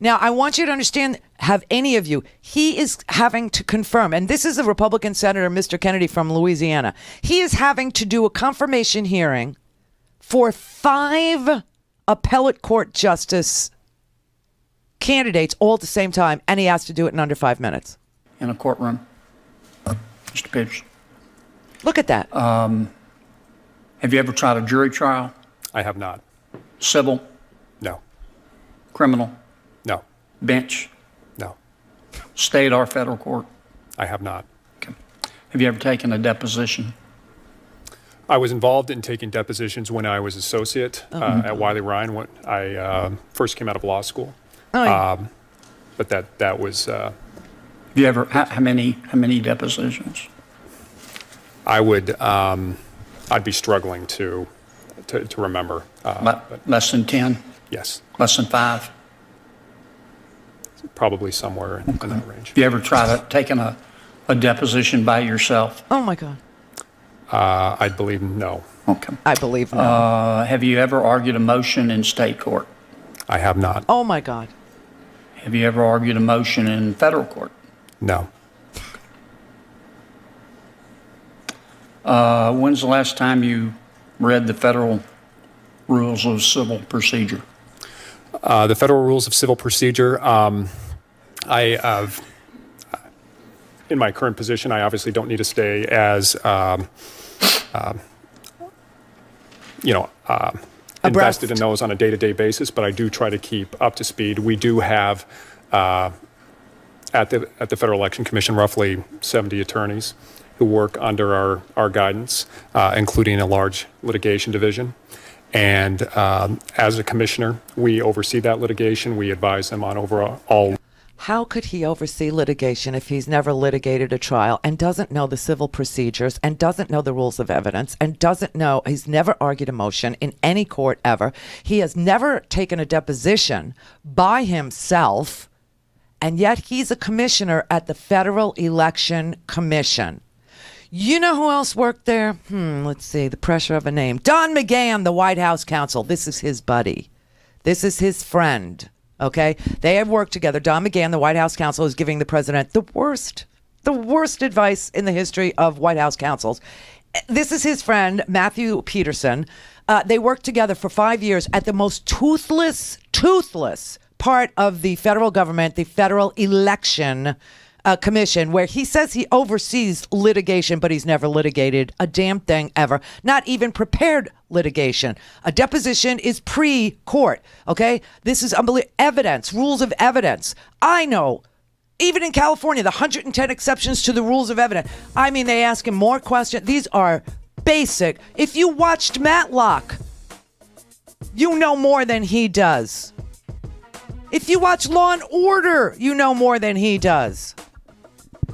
Now, I want you to understand, have any of you, he is having to confirm, and this is a Republican Senator, Mr. Kennedy from Louisiana. He is having to do a confirmation hearing for 5 appellate court justice candidates all at the same time, and he has to do it in under 5 minutes. In a courtroom. Mr. Pitts. Look at that. Have you ever tried a jury trial? I have not. Civil? No. Criminal? No. Bench? No. State or federal court? I have not. Okay. Have you ever taken a deposition? I was involved in taking depositions when I was associate at Wiley Ryan when I first came out of law school. Oh, yeah. But that was. Have you ever? How many depositions? I would. I'd be struggling to remember. Less than 10? Yes. Less than 5? Probably somewhere in that range. Have you ever tried taking a deposition by yourself? Oh my God. I believe no. Okay. I believe no. Have you ever argued a motion in state court? I have not. Oh my God. Have you ever argued a motion in federal court? No. When's the last time you read the federal rules of civil procedure? The federal rules of civil procedure, I have, in my current position, I obviously don't need to stay as, invested in those on a day-to-day basis, but I do try to keep up to speed. We do have, at the Federal Election Commission, roughly 70 attorneys who work under our guidance, including a large litigation division. And as a commissioner, we oversee that litigation. We advise them on overall. How could he oversee litigation if he's never litigated a trial and doesn't know the civil procedures and doesn't know the rules of evidence and doesn't know, he's never argued a motion in any court ever. He has never taken a deposition by himself, and yet he's a commissioner at the Federal Election Commission. You know who else worked there? Let's see, the pressure of a name. Don McGahn, the White House counsel. This is his buddy. This is his friend. Okay? They have worked together. Don McGahn, the White House counsel, is giving the president the worst advice in the history of White House counsels. This is his friend, Matthew Peterson. They worked together for 5 years at the most toothless part of the federal government, the Federal Election Commission, where he says he oversees litigation, but he's never litigated a damn thing ever, not even prepared litigation. A deposition is pre-court, okay? This is unbelievable. Evidence, rules of evidence. I know, even in California, the 110 exceptions to the rules of evidence. I mean, they ask him more questions. These are basic. If you watched Matlock, you know more than he does. If you watch Law and Order, you know more than he does.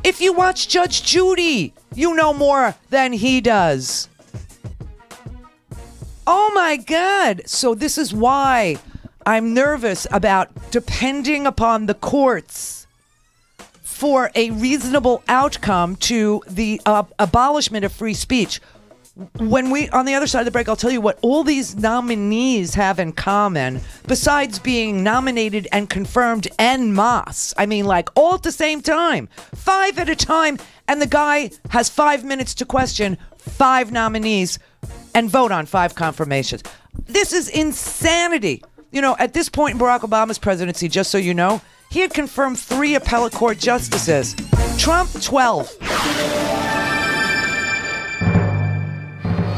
If you watch Judge Judy, you know more than he does. Oh my God. So this is why I'm nervous about depending upon the courts for a reasonable outcome to the abolishment of free speech. When we, on the other side of the break, I'll tell you what all these nominees have in common, besides being nominated and confirmed en masse. I mean, like, all at the same time, 5 at a time, and the guy has 5 minutes to question 5 nominees and vote on 5 confirmations. This is insanity. You know, at this point in Barack Obama's presidency, just so you know, he had confirmed 3 appellate court justices. Trump, 12.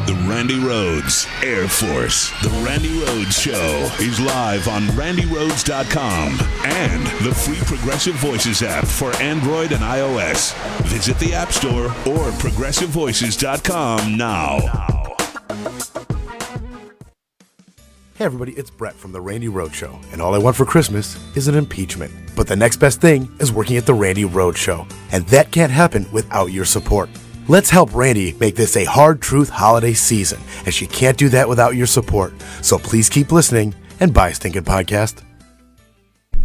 The Randi Rhodes Air Force. The Randi Rhodes Show is live on RandiRhodes.com and the free Progressive Voices app for Android and iOS. Visit the App Store or ProgressiveVoices.com now. Hey everybody, it's Brett from The Randi Rhodes Show, and all I want for Christmas is an impeachment. But the next best thing is working at The Randi Rhodes Show, and that can't happen without your support. Let's help Randi make this a hard truth holiday season, and she can't do that without your support. So please keep listening and buy a stinking podcast.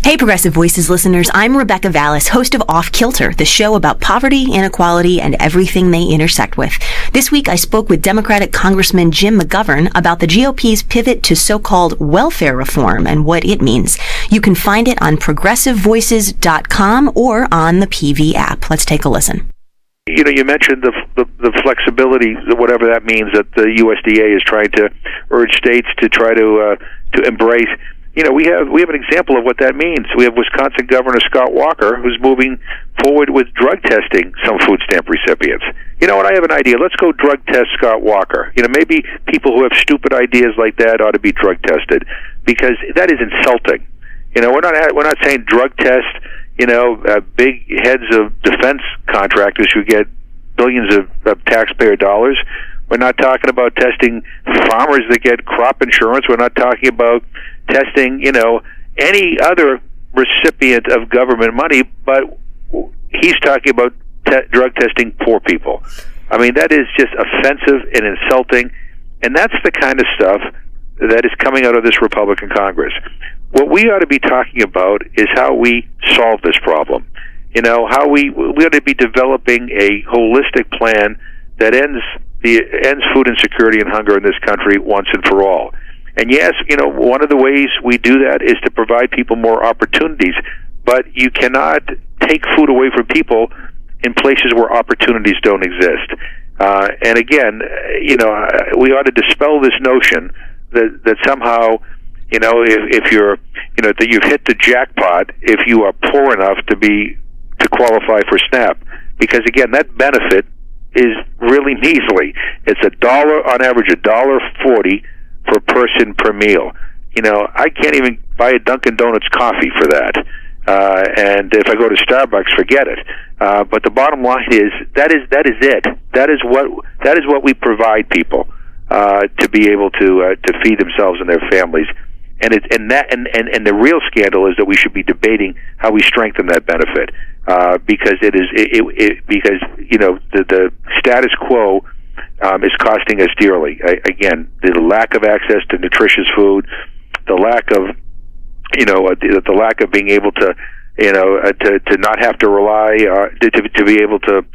Hey, Progressive Voices listeners, I'm Rebecca Vallis, host of Off Kilter, the show about poverty, inequality, and everything they intersect with. This week, I spoke with Democratic Congressman Jim McGovern about the GOP's pivot to so-called welfare reform and what it means. You can find it on ProgressiveVoices.com or on the PV app. Let's take a listen. You know, you mentioned the flexibility, whatever that means, that the USDA is trying to urge states to try to embrace. You know, we have an example of what that means. We have Wisconsin Governor Scott Walker, who's moving forward with drug testing some food stamp recipients. You know what? I have an idea. Let's go drug test Scott Walker. You know, maybe people who have stupid ideas like that ought to be drug tested, because that is insulting. You know, we're not saying drug test, you know, big heads of defense contractors who get billions of taxpayer dollars. We're not talking about testing farmers that get crop insurance. We're not talking about testing, you know, any other recipient of government money, but he's talking about drug testing poor people. I mean, that is just offensive and insulting, and that's the kind of stuff that is coming out of this Republican Congress. What we ought to be talking about is how we solve this problem. You know, how we ought to be developing a holistic plan that ends food insecurity and hunger in this country once and for all. And yes, you know, one of the ways we do that is to provide people more opportunities, but you cannot take food away from people in places where opportunities don't exist. And again, you know, we ought to dispel this notion that somehow, you know, if you're, you know, that you've hit the jackpot if you are poor enough to qualify for SNAP, because again, that benefit is really measly. It's on average $1.40 per person per meal. You know, I can't even buy a Dunkin' Donuts coffee for that. And if I go to Starbucks, forget it. But the bottom line is that is it. That is what we provide people to be able to feed themselves and their families. And the real scandal is that we should be debating how we strengthen that benefit, because because you know the status quo is costing us dearly. Again, the lack of access to nutritious food, the lack of the lack of being able to to not have to rely to be able to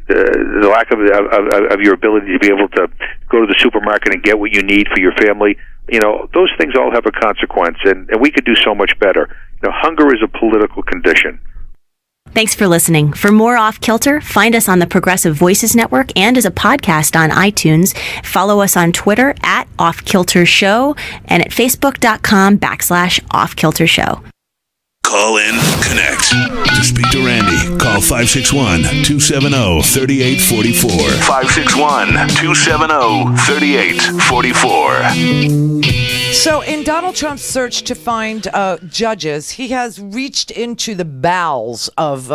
the lack of your ability to be able to go to the supermarket and get what you need for your family. You know, those things all have a consequence, and we could do so much better. You know, hunger is a political condition. Thanks for listening. For more Off Kilter, find us on the Progressive Voices Network and as a podcast on iTunes. Follow us on Twitter at Off Kilter Show and at Facebook.com/Off Kilter Show. Call in, connect. To speak to Randi, call 561-270-3844. 561-270-3844. So in Donald Trump's search to find judges, he has reached into the bowels of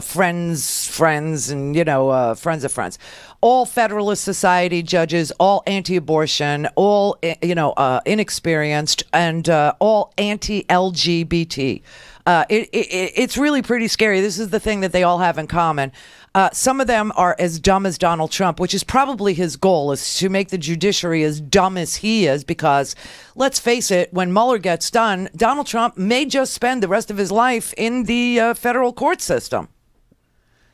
friends, and, you know, friends of friends. All Federalist Society judges, all anti-abortion, all, inexperienced, and all anti-LGBT. It's really pretty scary. This is the thing that they all have in common. Some of them are as dumb as Donald Trump, which is probably his goal, is to make the judiciary as dumb as he is, because let's face it, when Mueller gets done, Donald Trump may just spend the rest of his life in the federal court system.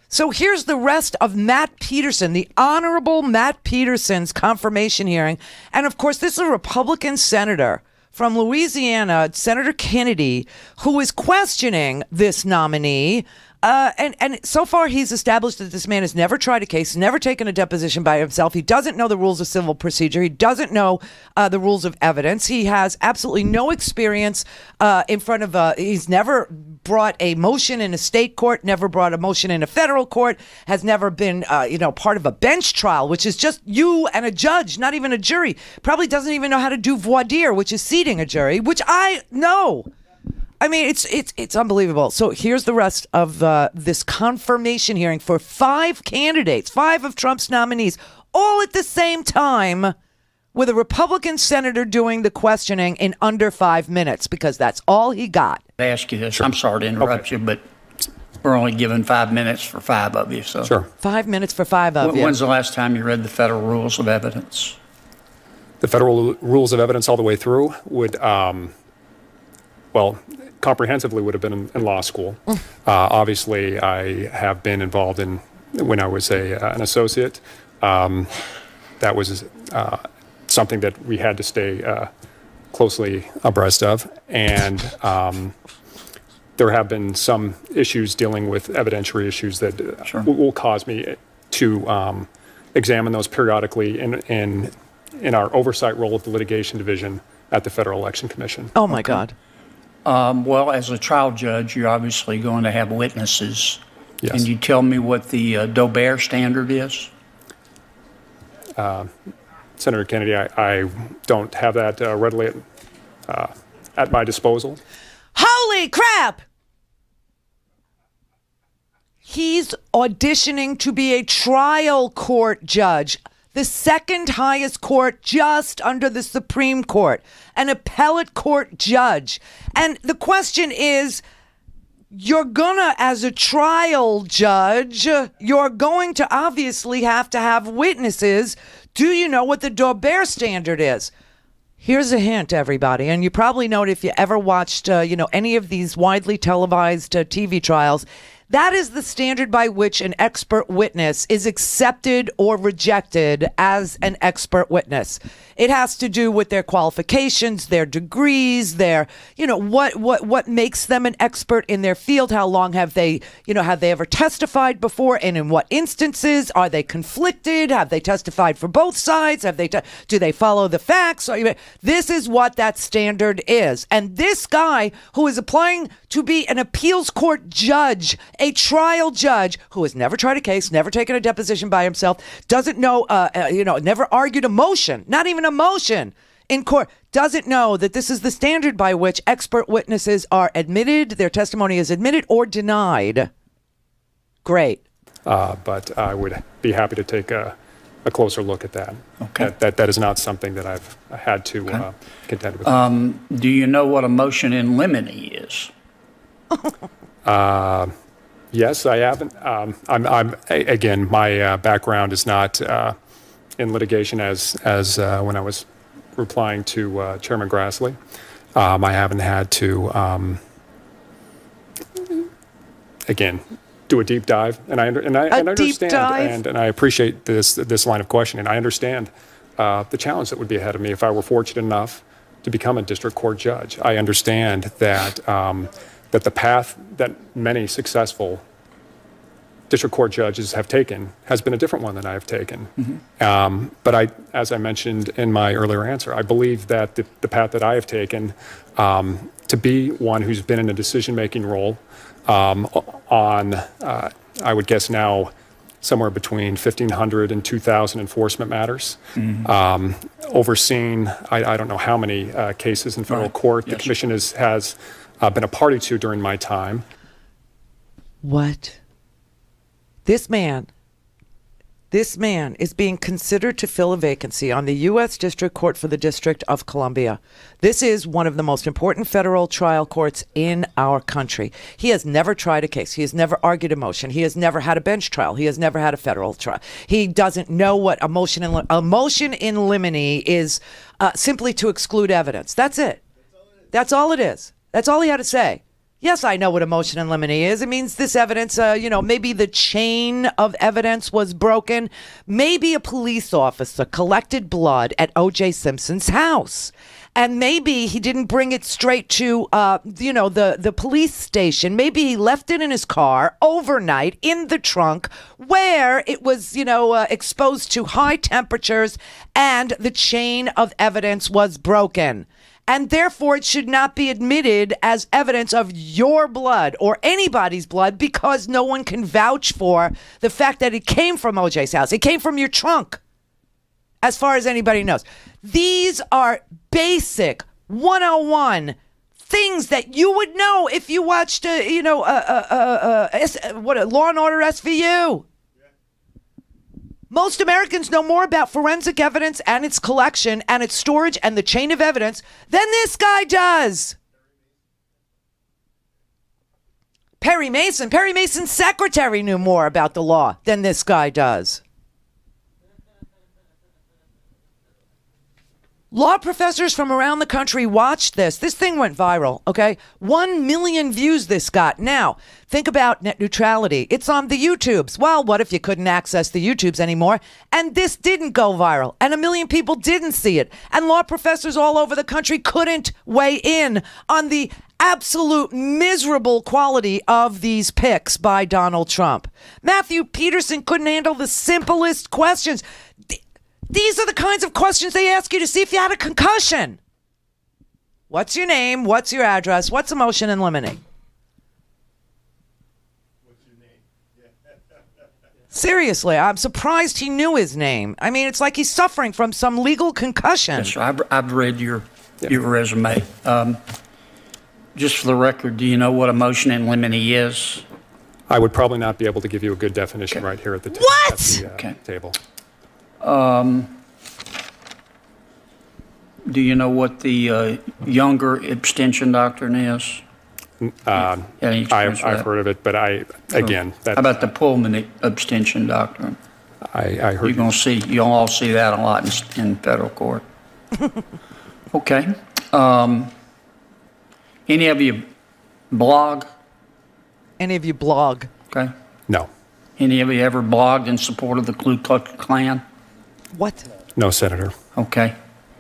So here's the rest of Matt Peterson, the Honorable Matt Peterson's confirmation hearing. And of course, this is a Republican senator from Louisiana, Senator Kennedy, who is questioning this nominee. And so far, he's established that this man has never tried a case, never taken a deposition by himself. He doesn't know the rules of civil procedure. He doesn't know the rules of evidence. He has absolutely no experience in front of he's never brought a motion in a state court, never brought a motion in a federal court, has never been, part of a bench trial, which is just you and a judge, not even a jury. Probably doesn't even know how to do voir dire, which is seating a jury, which I know. I mean, it's unbelievable. So here's the rest of this confirmation hearing for 5 candidates, 5 of Trump's nominees, all at the same time, with a Republican senator doing the questioning in under 5 minutes, because that's all he got. I ask you this. I'm sorry to interrupt you, but we're only given 5 minutes for 5 of you. So Sure. 5 minutes for 5 of you. When's the last time you read the federal rules of evidence? The federal rules of evidence all the way through would, comprehensively would have been in law school. Obviously, I have been involved in, when I was an associate, that was something that we had to stay closely abreast of. And there have been some issues dealing with evidentiary issues that will cause me to examine those periodically in our oversight role at the litigation division at the Federal Election Commission. Oh, my God. Well, as a trial judge, you're obviously going to have witnesses. Yes. Can you tell me what the Dober standard is? Senator Kennedy, I don't have that readily at my disposal. Holy crap! He's auditioning to be a trial court judge. The second highest court just under the Supreme Court, an appellate court judge. And the question is, you're gonna, as a trial judge, you're going to obviously have to have witnesses. Do you know what the Dober standard is? Here's a hint, everybody, and you probably know it if you ever watched, any of these widely televised TV trials. That is the standard by which an expert witness is accepted or rejected as an expert witness. It has to do with their qualifications, their degrees, their, what makes them an expert in their field. How long have they ever testified before, and in what instances? Are they conflicted? Have they testified for both sides? Do they follow the facts? This is what that standard is. And this guy who is applying to be an appeals court judge, a trial judge who has never tried a case, never taken a deposition by himself, doesn't know, never argued a motion, not even a motion in court, doesn't know that this is the standard by which expert witnesses are admitted, their testimony is admitted or denied. Great. But I would be happy to take a closer look at that. Okay. That is not something that I've had to contend with. Do you know what a motion in limine is? Yes, I haven't. Again, my background is not in litigation as when I was replying to Chairman Grassley. I haven't had to, again, do a deep dive, and I understand, and I appreciate this line of questioning. I understand the challenge that would be ahead of me if I were fortunate enough to become a district court judge. I understand that that the path that many successful district court judges have taken has been a different one than I have taken. Mm-hmm. But as I mentioned in my earlier answer, I believe that the path that I have taken to be one who's been in a decision-making role on, I would guess now, somewhere between 1,500 and 2,000 enforcement matters, overseeing I don't know how many cases in federal court the commission has been a party to during my time. What? This man This man is being considered to fill a vacancy on the U.S. District Court for the District of Columbia. This is one of the most important federal trial courts in our country. He has never tried a case. He has never argued a motion. He has never had a bench trial. He has never had a federal trial. He doesn't know what a motion in limine is, simply to exclude evidence. That's it. That's all it is. That's all he had to say. Yes, I know what a motion in limine is. It means this evidence, maybe the chain of evidence was broken. Maybe a police officer collected blood at O.J. Simpson's house. And maybe he didn't bring it straight to, the police station. Maybe he left it in his car overnight in the trunk where it was, exposed to high temperatures and the chain of evidence was broken. And therefore, it should not be admitted as evidence of your blood or anybody's blood because no one can vouch for the fact that it came from OJ's house. It came from your trunk, as far as anybody knows. These are basic 101 things that you would know if you watched, Law and Order SVU. Most Americans know more about forensic evidence and its collection and its storage and the chain of evidence than this guy does. Perry Mason's secretary knew more about the law than this guy does. Law professors from around the country watched this. This thing went viral, okay? 1 million views this got. Now, think about net neutrality. It's on the YouTubes. Well, what if you couldn't access the YouTubes anymore? And this didn't go viral. And 1 million people didn't see it. And law professors all over the country couldn't weigh in on the absolute miserable quality of these picks by Donald Trump. Matthew Peterson couldn't handle the simplest questions. These are the kinds of questions they ask you to see if you had a concussion. What's your name? What's your address? What's a motion in limine? Seriously, I'm surprised he knew his name. I mean, it's like he's suffering from some legal concussion. Yes, sir. I've read your resume. Just for the record, do you know what a motion in limine is? I would probably not be able to give you a good definition right here at the table. Do you know what the Younger abstention doctrine is? I've heard of it, but how about the Pullman abstention doctrine? I heard. You'll all see that a lot in federal court. Okay. Any of you blog? Any of you blog? Okay. No. Any of you ever blogged in support of the Ku Klux Klan? What? No, Senator. Okay.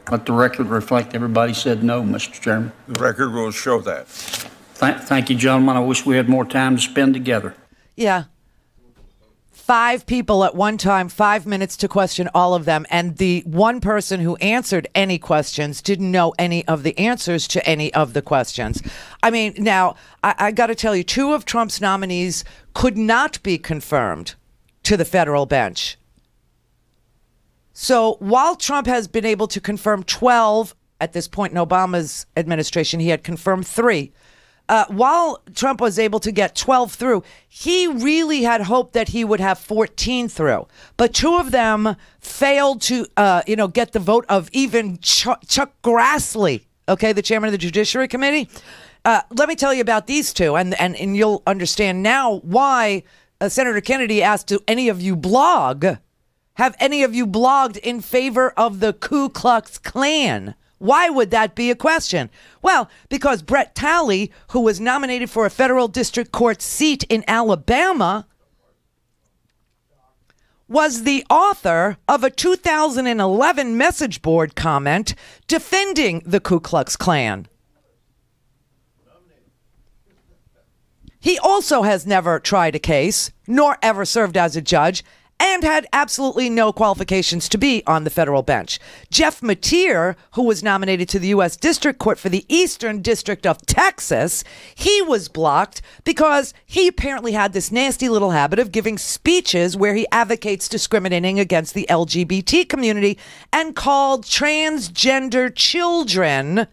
Let the record reflect everybody said no, Mr. Chairman. The record will show that. Thank you, gentlemen. I wish we had more time to spend together. Yeah. 5 people at one time, 5 minutes to question all of them. And the one person who answered any questions didn't know any of the answers to any of the questions. I mean, now, I got to tell you, 2 of Trump's nominees could not be confirmed to the federal bench. So while Trump has been able to confirm 12, at this point in Obama's administration, he had confirmed 3. While Trump was able to get 12 through, he really had hoped that he would have 14 through. But 2 of them failed to, get the vote of even Chuck Grassley, okay, the chairman of the Judiciary Committee. Let me tell you about these 2, and you'll understand now why Senator Kennedy asked, do any of you blog? Have any of you blogged in favor of the Ku Klux Klan? Why would that be a question? Well, because Brett Talley, who was nominated for a federal district court seat in Alabama, was the author of a 2011 message board comment defending the Ku Klux Klan. He also has never tried a case, nor ever served as a judge, and had absolutely no qualifications to be on the federal bench. Jeff Mateer, who was nominated to the U.S. District Court for the Eastern District of Texas, he was blocked because he apparently had this nasty little habit of giving speeches where he advocates discriminating against the LGBT community and called transgender children.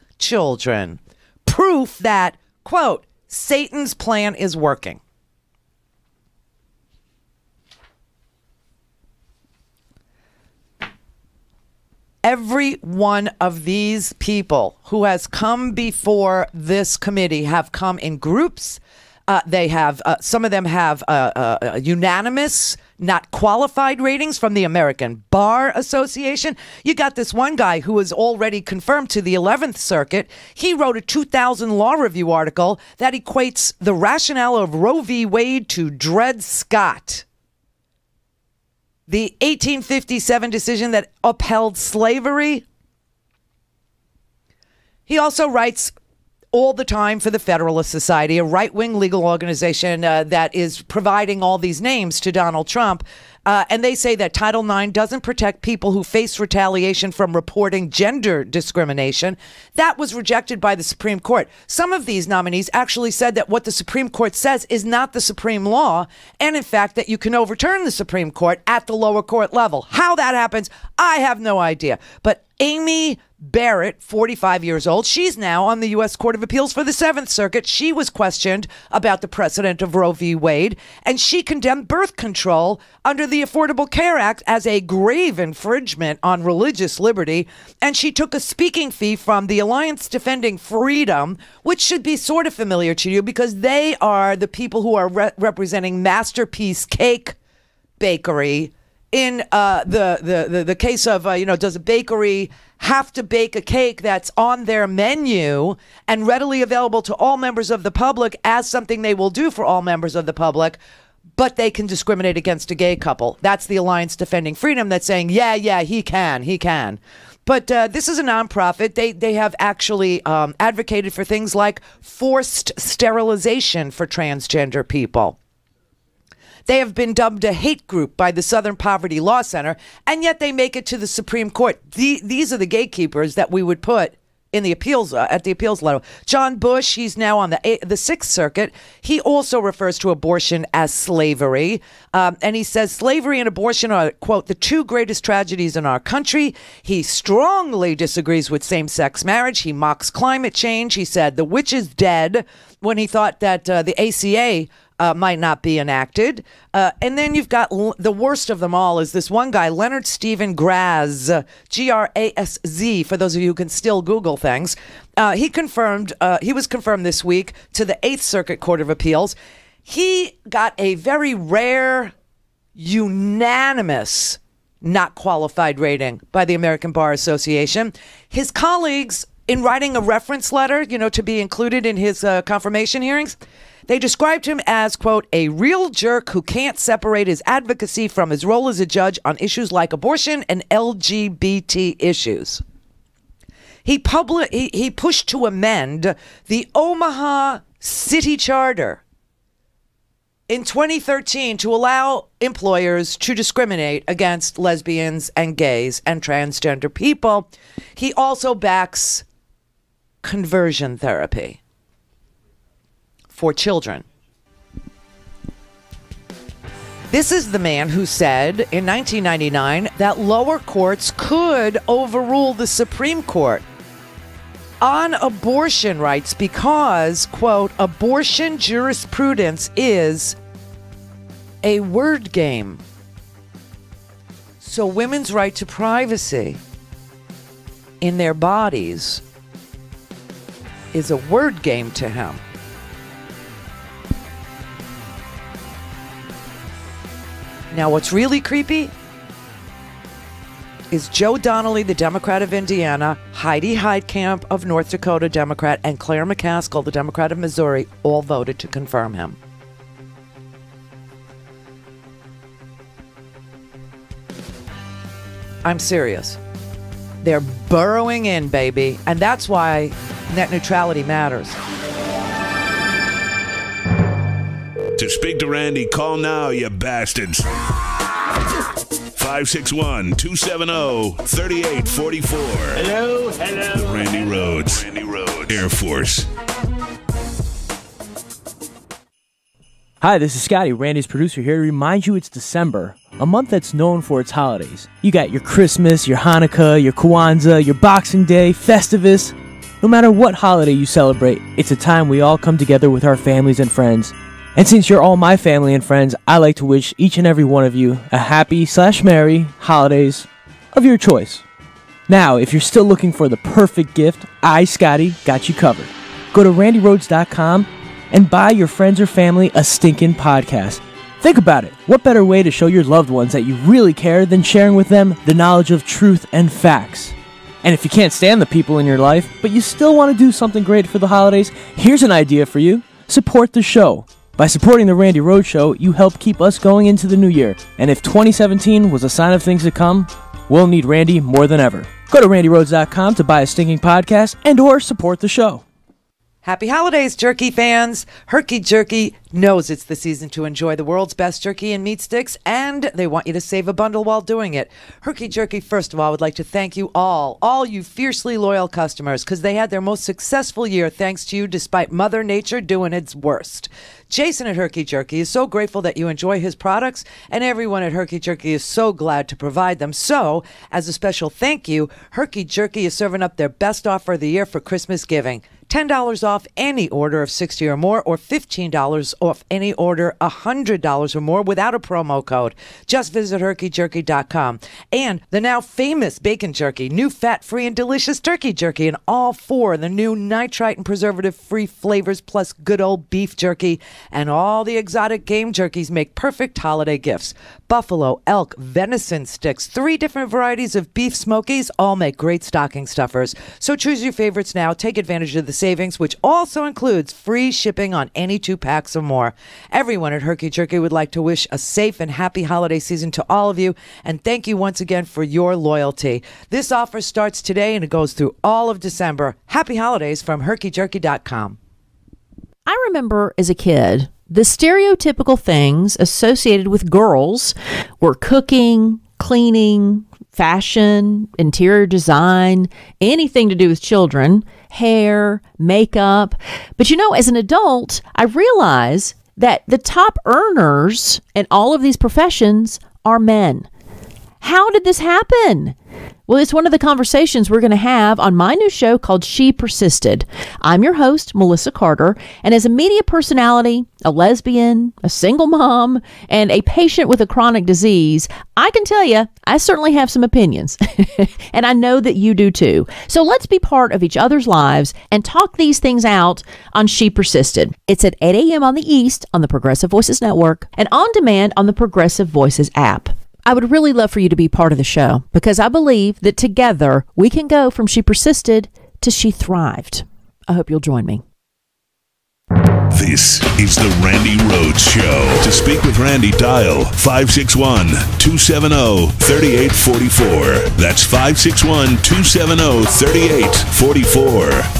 Proof that, quote, Satan's plan is working. Every one of these people who has come before this committee have come in groups. They have, some of them have unanimous, not qualified ratings from the American Bar Association. You got this one guy who is already confirmed to the 11th Circuit. He wrote a 2000 Law Review article that equates the rationale of Roe v. Wade to Dred Scott, the 1857 decision that upheld slavery. He also writes all the time for the Federalist Society, a right-wing legal organization that is providing all these names to Donald Trump. And they say that Title IX doesn't protect people who face retaliation from reporting gender discrimination. That was rejected by the Supreme Court. Some of these nominees actually said that what the Supreme Court says is not the supreme law, and in fact that you can overturn the Supreme Court at the lower court level. How that happens, I have no idea. But Amy Barrett, 45 years old, she's now on the U.S. Court of Appeals for the 7th Circuit. She was questioned about the precedent of Roe v. Wade, and she condemned birth control under the Affordable Care Act as a grave infringement on religious liberty. And she took a speaking fee from the Alliance Defending Freedom, which should be sort of familiar to you because they are the people who are representing Masterpiece Cake Bakery in the case of, does a bakery have to bake a cake that's on their menu and readily available to all members of the public as something they will do for all members of the public, but they can discriminate against a gay couple? That's the Alliance Defending Freedom that's saying, yeah, he can. But this is a nonprofit. They have actually advocated for things like forced sterilization for transgender people. They have been dubbed a hate group by the Southern Poverty Law Center, and yet they make it to the Supreme Court. These are the gatekeepers that we would put in the appeals at the appeals level. John Bush, he's now on the 6th Circuit. He also refers to abortion as slavery, and he says slavery and abortion are, quote, the two greatest tragedies in our country. He strongly disagrees with same-sex marriage. He mocks climate change. He said the witch is dead when he thought that the ACA might not be enacted. And then you've got the worst of them all is this one guy, Leonard Stephen Graz, Grazz, for those of you who can still Google things. He was confirmed this week to the 8th Circuit Court of Appeals. He got a very rare, unanimous, not qualified rating by the American Bar Association. His colleagues, in writing a reference letter, to be included in his confirmation hearings, they described him as, quote, a real jerk who can't separate his advocacy from his role as a judge on issues like abortion and LGBT issues. He pushed to amend the Omaha City Charter in 2013 to allow employers to discriminate against lesbians and gays and transgender people. He also backs conversion therapy for children. This is the man who said in 1999 that lower courts could overrule the Supreme Court on abortion rights because, quote, abortion jurisprudence is a word game. So women's right to privacy in their bodies is a word game to him. Now, what's really creepy is Joe Donnelly, the Democrat of Indiana, Heidi Heitkamp of North Dakota, Democrat, and Claire McCaskill, the Democrat of Missouri, all voted to confirm him. I'm serious. They're burrowing in, baby, and that's why net neutrality matters. To speak to Randi, call now, you bastards. 561-270-3844. Hello. The Randi Rhodes Air Force. Hi, this is Scotty, Randi's producer, here to remind you it's December, a month that's known for its holidays. You got your Christmas, your Hanukkah, your Kwanzaa, your Boxing Day, Festivus. No matter what holiday you celebrate, it's a time we all come together with our families and friends. And since you're all my family and friends, I like to wish each and every one of you a happy/merry holidays of your choice. Now, if you're still looking for the perfect gift, I, Scotty, got you covered. Go to randyrhodes.com and buy your friends or family a stinking podcast. Think about it. What better way to show your loved ones that you really care than sharing with them the knowledge of truth and facts? And if you can't stand the people in your life, but you still want to do something great for the holidays, here's an idea for you. Support the show. By supporting the Randi Rhodes Show, you help keep us going into the new year. And if 2017 was a sign of things to come, we'll need Randi more than ever. Go to randyrhodes.com to buy a stinking podcast and or support the show. Happy holidays, jerky fans. Herky Jerky knows it's the season to enjoy the world's best jerky and meat sticks, and they want you to save a bundle while doing it. Herky Jerky, first of all, would like to thank you all you fiercely loyal customers, because they had their most successful year thanks to you despite Mother Nature doing its worst. Jason at Herky Jerky is so grateful that you enjoy his products, and everyone at Herky Jerky is so glad to provide them. So, as a special thank you, Herky Jerky is serving up their best offer of the year for Christmas giving. $10 off any order of $60 or more, or $15 off any order $100 or more without a promo code. Just visit herkyjerky.com. And the now famous bacon jerky, new fat-free and delicious turkey jerky, and all four of the new nitrite and preservative-free flavors, plus good old beef jerky, and all the exotic game jerkies make perfect holiday gifts. Buffalo, elk, venison sticks, 3 different varieties of beef smokies, all make great stocking stuffers. So choose your favorites now. Take advantage of the savings, which also includes free shipping on any 2 packs or more. Everyone at Herky Jerky would like to wish a safe and happy holiday season to all of you, and thank you once again for your loyalty. This offer starts today and it goes through all of December. Happy holidays from herkyjerky.com. I remember as a kid, the stereotypical things associated with girls were cooking, cleaning, fashion, interior design, anything to do with children, hair, makeup. But you know, as an adult, I realize that the top earners in all of these professions are men. How did this happen? Well, it's one of the conversations we're going to have on my new show called She Persisted. I'm your host, Melissa Carter, and as a media personality, a lesbian, a single mom, and a patient with a chronic disease, I can tell you, I certainly have some opinions, and I know that you do too. So let's be part of each other's lives and talk these things out on She Persisted. It's at 8 a.m. on the East on the Progressive Voices Network and on demand on the Progressive Voices app. I would really love for you to be part of the show because I believe that together we can go from She Persisted to She Thrived. I hope you'll join me. This is the Randi Rhodes Show. To speak with Randi, dial 561-270-3844. That's 561-270-3844.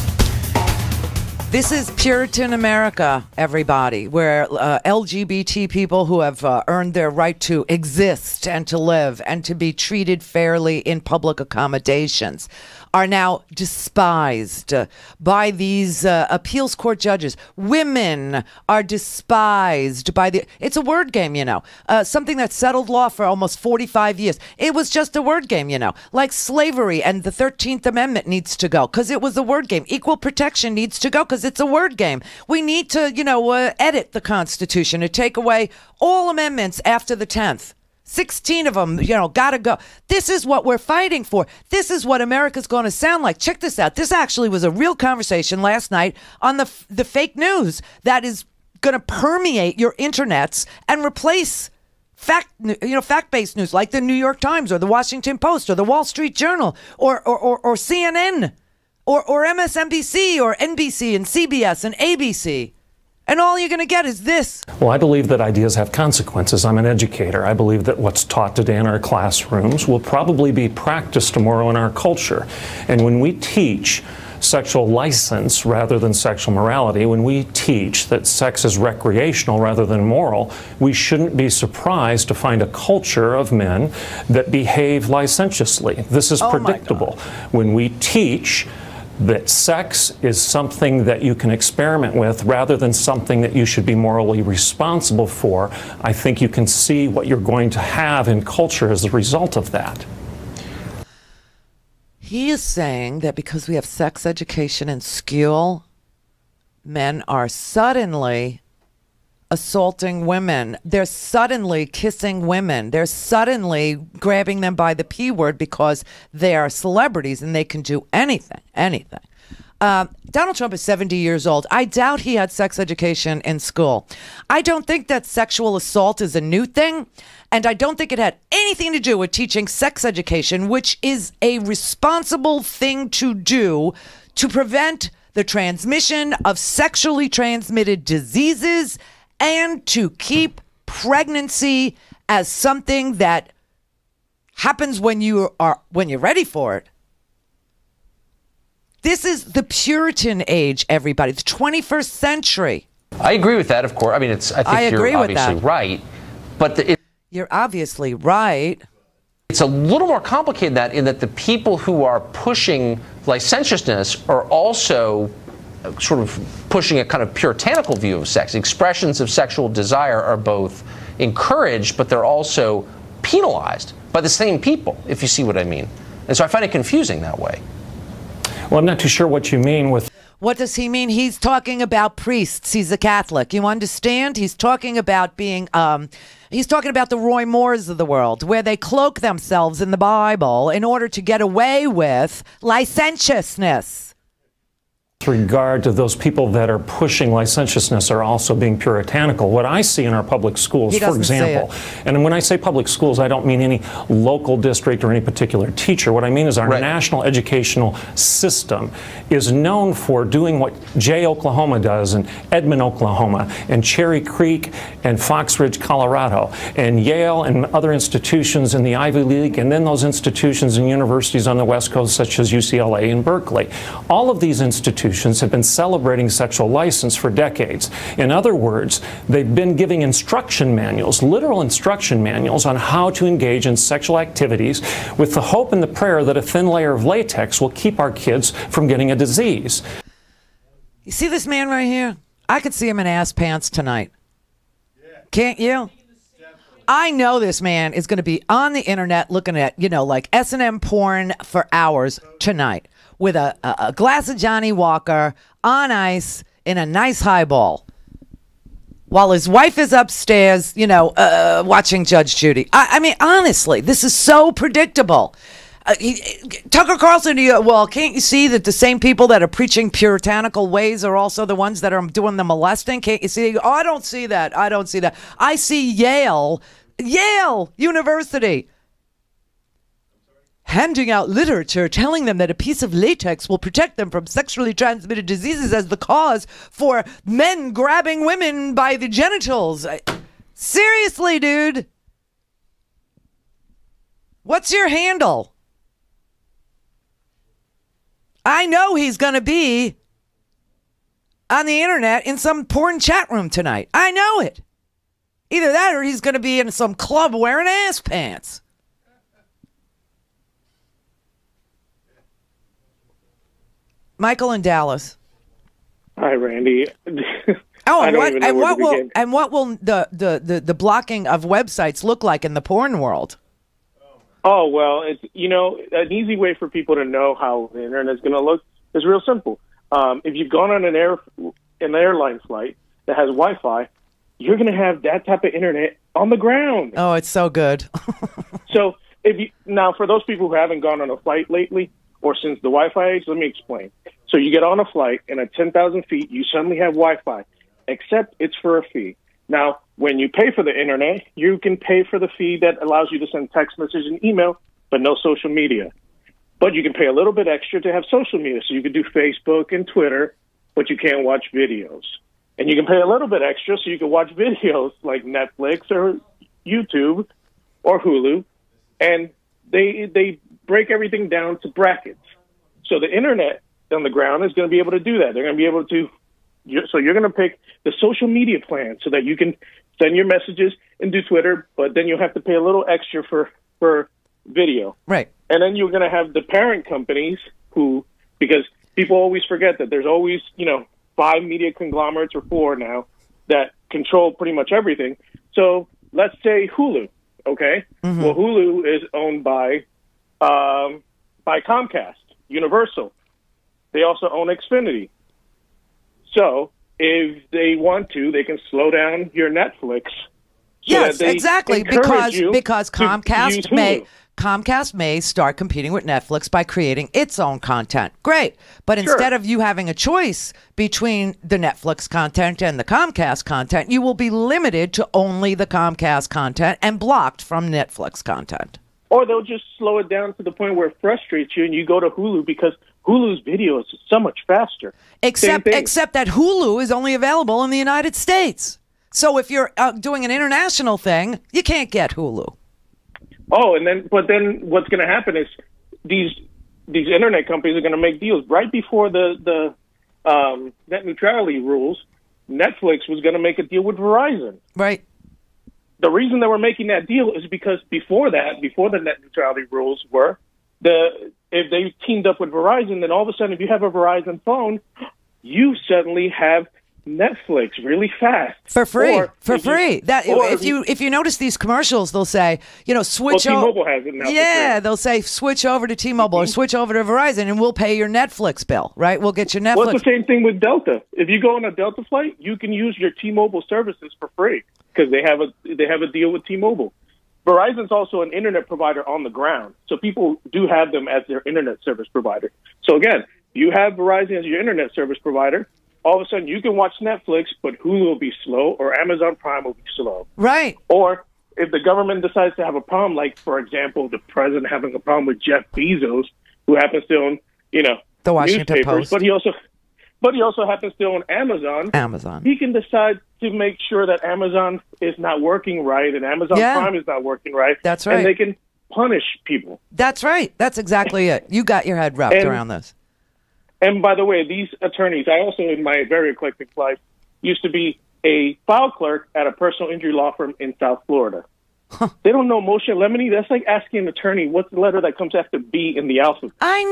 This is Puritan America, everybody, where LGBT people who have earned their right to exist and to live and to be treated fairly in public accommodations are now despised by these appeals court judges. Women are despised by the... It's a word game, you know. Something that settled law for almost 45 years. It was just a word game, you know. Like slavery and the 13th Amendment needs to go because it was a word game. Equal protection needs to go because it's a word game. We need to, edit the Constitution to take away all amendments after the 10th. 16 of them, gotta go. This is what we're fighting for. This is what America's going to sound like. Check this out. This actually was a real conversation last night on the fake news that is going to permeate your internets and replace fact-based news like the New York Times or the Washington Post or the Wall Street Journal or CNN or MSNBC or NBC and CBS and ABC. And all you're going to get is this. Well, I believe that ideas have consequences. I'm an educator. I believe that what's taught today in our classrooms will probably be practiced tomorrow in our culture. And when we teach sexual license rather than sexual morality, when we teach that sex is recreational rather than moral, we shouldn't be surprised to find a culture of men that behave licentiously. This is predictable. When we teach that sex is something that you can experiment with rather than something that you should be morally responsible for, I think you can see what you're going to have in culture as a result of that. He is saying that because we have sex education in school, men are suddenly assaulting women. They're suddenly kissing women. They're suddenly grabbing them by the P word because they are celebrities and they can do anything. Donald Trump is 70 years old. I doubt he had sex education in school. I don't think that sexual assault is a new thing, and I don't think it had anything to do with teaching sex education, which is a responsible thing to do to prevent the transmission of sexually transmitted diseases and to keep pregnancy as something that happens when you're ready for it. This is the Puritan age, everybody. The 21st century. I agree with that, of course. I mean, I think you're obviously right. But you're obviously right. It's a little more complicated than that, in that the people who are pushing licentiousness are also sort of pushing a kind of puritanical view of sex. Expressions of sexual desire are both encouraged, but they're also penalized by the same people, if you see what I mean. And so I find it confusing that way. Well, I'm not too sure what you mean with... What does he mean? He's talking about priests. He's a Catholic. You understand? He's talking about being... he's talking about the Roy Moores of the world, where they cloak themselves in the Bible in order to get away with licentiousness. With regard to those people that are pushing licentiousness are also being puritanical. What I see in our public schools, for example, and when I say public schools, I don't mean any local district or any particular teacher. What I mean is our national educational system is known for doing what Jay, Oklahoma does, and Edmond, Oklahoma, and Cherry Creek, and Fox Ridge, Colorado, and Yale and other institutions in the Ivy League, and then those institutions and universities on the West Coast, such as UCLA and Berkeley. All of these institutions have been celebrating sexual license for decades. In other words, they've been giving instruction manuals, literal instruction manuals, on how to engage in sexual activities with the hope and the prayer that a thin layer of latex will keep our kids from getting a disease. You see this man right here? I could see him in ass pants tonight. Can't you? I know this man is going to be on the internet looking at, like S&M porn for hours tonight, with a glass of Johnny Walker on ice in a nice highball, while his wife is upstairs, watching Judge Judy. I mean, honestly, this is so predictable. Tucker Carlson, can't you see that the same people that are preaching puritanical ways are also the ones that are doing the molesting? Can't you see? Oh, I don't see that. I see Yale University handing out literature telling them that a piece of latex will protect them from sexually transmitted diseases as the cause for men grabbing women by the genitals. Seriously, dude. What's your handle? I know he's going to be on the internet in some porn chat room tonight. I know it. Either that or he's going to be in some club wearing ass pants. Michael in Dallas. Hi, Randy. What will the blocking of websites look like in the porn world? Oh, well, it's an easy way for people to know how the internet is going to look is real simple. If you've gone on an airline flight that has Wi-Fi, you're going to have that type of internet on the ground. Oh, it's so good. So now for those people who haven't gone on a flight lately or since the Wi-Fi age, let me explain. So you get on a flight and at 10,000 feet, you suddenly have Wi-Fi, except it's for a fee. Now, when you pay for the internet, you can pay for the fee that allows you to send text message and email, but no social media. But you can pay a little bit extra to have social media. So you can do Facebook and Twitter, but you can't watch videos. And you can pay a little bit extra so you can watch videos like Netflix or YouTube or Hulu. And they break everything down to brackets. So the internet on the ground is going to be able to do that. They're going to be able to. So you're going to pick the social media plan so that you can send your messages and do Twitter, but then you'll have to pay a little extra for video. Right. And then you're going to have the parent companies because people always forget that there's always, 5 media conglomerates or 4 now that control pretty much everything. So let's say Hulu, okay? Mm-hmm. Well, Hulu is owned by Comcast, Universal. They also own Xfinity. So if they want to, they can slow down your Netflix. Yes, exactly, because Comcast may start competing with Netflix by creating its own content. Great. But instead of you having a choice between the Netflix content and the Comcast content, you will be limited to only the Comcast content and blocked from Netflix content. Or they'll just slow it down to the point where it frustrates you and you go to Hulu because Hulu's video is so much faster. Except that Hulu is only available in the United States. So if you're doing an international thing, you can't get Hulu. Oh, but then what's going to happen is these internet companies are going to make deals right before the net neutrality rules. Netflix was going to make a deal with Verizon. Right. The reason they were making that deal is because before the net neutrality rules were, if they teamed up with Verizon, then all of a sudden, if you have a Verizon phone, you suddenly have Netflix really fast for free. If you notice these commercials, they'll say, switch over. T-Mobile has it now. Yeah, they'll say switch over to T-Mobile or switch over to Verizon, and we'll pay your Netflix bill. Right? We'll get your Netflix. Well, it's the same thing with Delta. If you go on a Delta flight, you can use your T-Mobile services for free because they have a deal with T-Mobile. Verizon's also an internet provider on the ground, so people do have them as their internet service provider. So again, you have Verizon as your internet service provider. All of a sudden, you can watch Netflix, but Hulu will be slow, or Amazon Prime will be slow. Right. Or if the government decides to have a problem, like, for example, the president having a problem with Jeff Bezos, who happens to own, the Washington newspapers, Post. but he also happens to own Amazon. He can decide to make sure that Amazon is not working right and Amazon Prime is not working right. That's right. And they can punish people. That's right. That's exactly it. You got your head wrapped around this. And by the way, these attorneys, I also, in my very eclectic life, used to be a file clerk at a personal injury law firm in South Florida. They don't know Moshe Lemony. That's like asking an attorney what's the letter that comes after B in the alphabet. I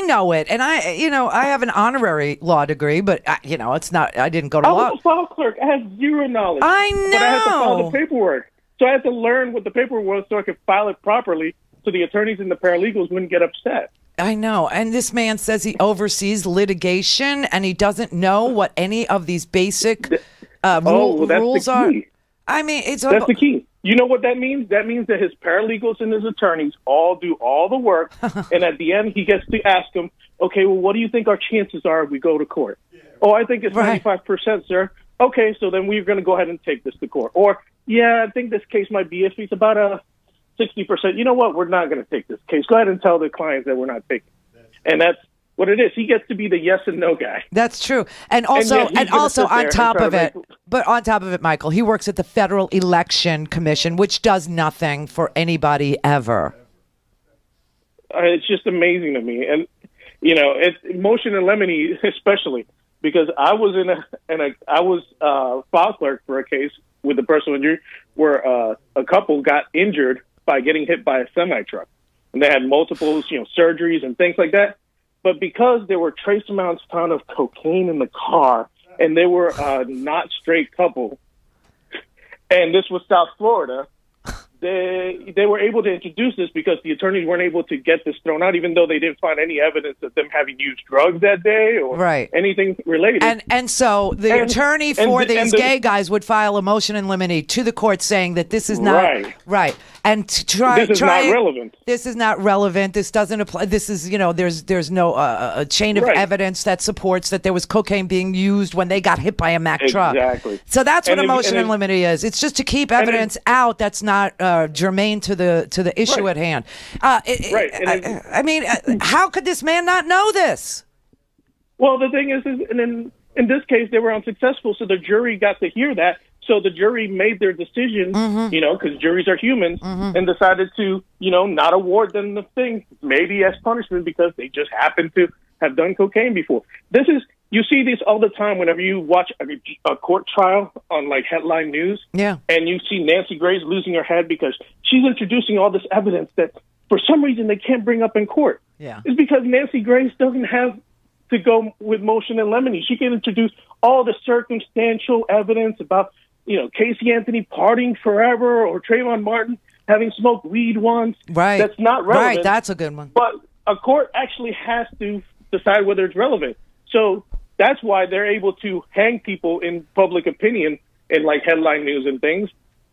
know it. And I have an honorary law degree, but it's not, I didn't go to law. I was a file clerk. I had zero knowledge. I know. But I had to file the paperwork. So I had to learn what the paperwork was so I could file it properly so the attorneys and the paralegals wouldn't get upset. I know. And this man says he oversees litigation and he doesn't know what any of these basic rules are. I mean, that's the key. You know what that means? That means that his paralegals and his attorneys all do all the work, and at the end, he gets to ask them, okay, well, what do you think our chances are if we go to court? Oh, I think it's 95%, sir. Okay, so then we're going to go ahead and take this to court. Or, yeah, I think this case might be iffy. It's about a 60%. You know what? We're not going to take this case. Go ahead and tell the clients that we're not taking it. And that's what it is. He gets to be the yes and no guy. That's true. And also on top of it, Michael, he works at the Federal Election Commission, which does nothing for anybody ever. It's just amazing to me. And, Motion and Lemony especially, because I was I was file clerk for a case with a personal injury where a couple got injured by getting hit by a semi-truck. And they had multiple, surgeries and things like that. But because there were trace amounts found of cocaine in the car, and they were a not straight couple, and this was South Florida, they were able to introduce this because the attorneys weren't able to get this thrown out, even though they didn't find any evidence of them having used drugs that day or anything related. And so the attorney for these gay guys would file a motion in limine to the court saying that this is not right. And this is not relevant. This is not relevant. This doesn't apply. This is, there's no a chain of evidence that supports that there was cocaine being used when they got hit by a Mack truck. Exactly. So that's what a motion in limine is. It's just to keep evidence out that's not germane to the issue at hand. I mean, how could this man not know this? Well, the thing is in this case, they were unsuccessful, so the jury got to hear that. So the jury made their decision, because juries are humans, and decided to, not award them the thing, maybe as punishment because they just happened to have done cocaine before. You see this all the time whenever you watch a court trial on like headline news. Yeah. And you see Nancy Grace losing her head because she's introducing all this evidence that for some reason they can't bring up in court. Yeah. It's because Nancy Grace doesn't have to go with motion and lemony. She can introduce all the circumstantial evidence about, Casey Anthony partying forever or Trayvon Martin having smoked weed once. Right. That's not relevant. Right. That's a good one. But a court actually has to decide whether it's relevant. So That's why they're able to hang people in public opinion in like headline news and things.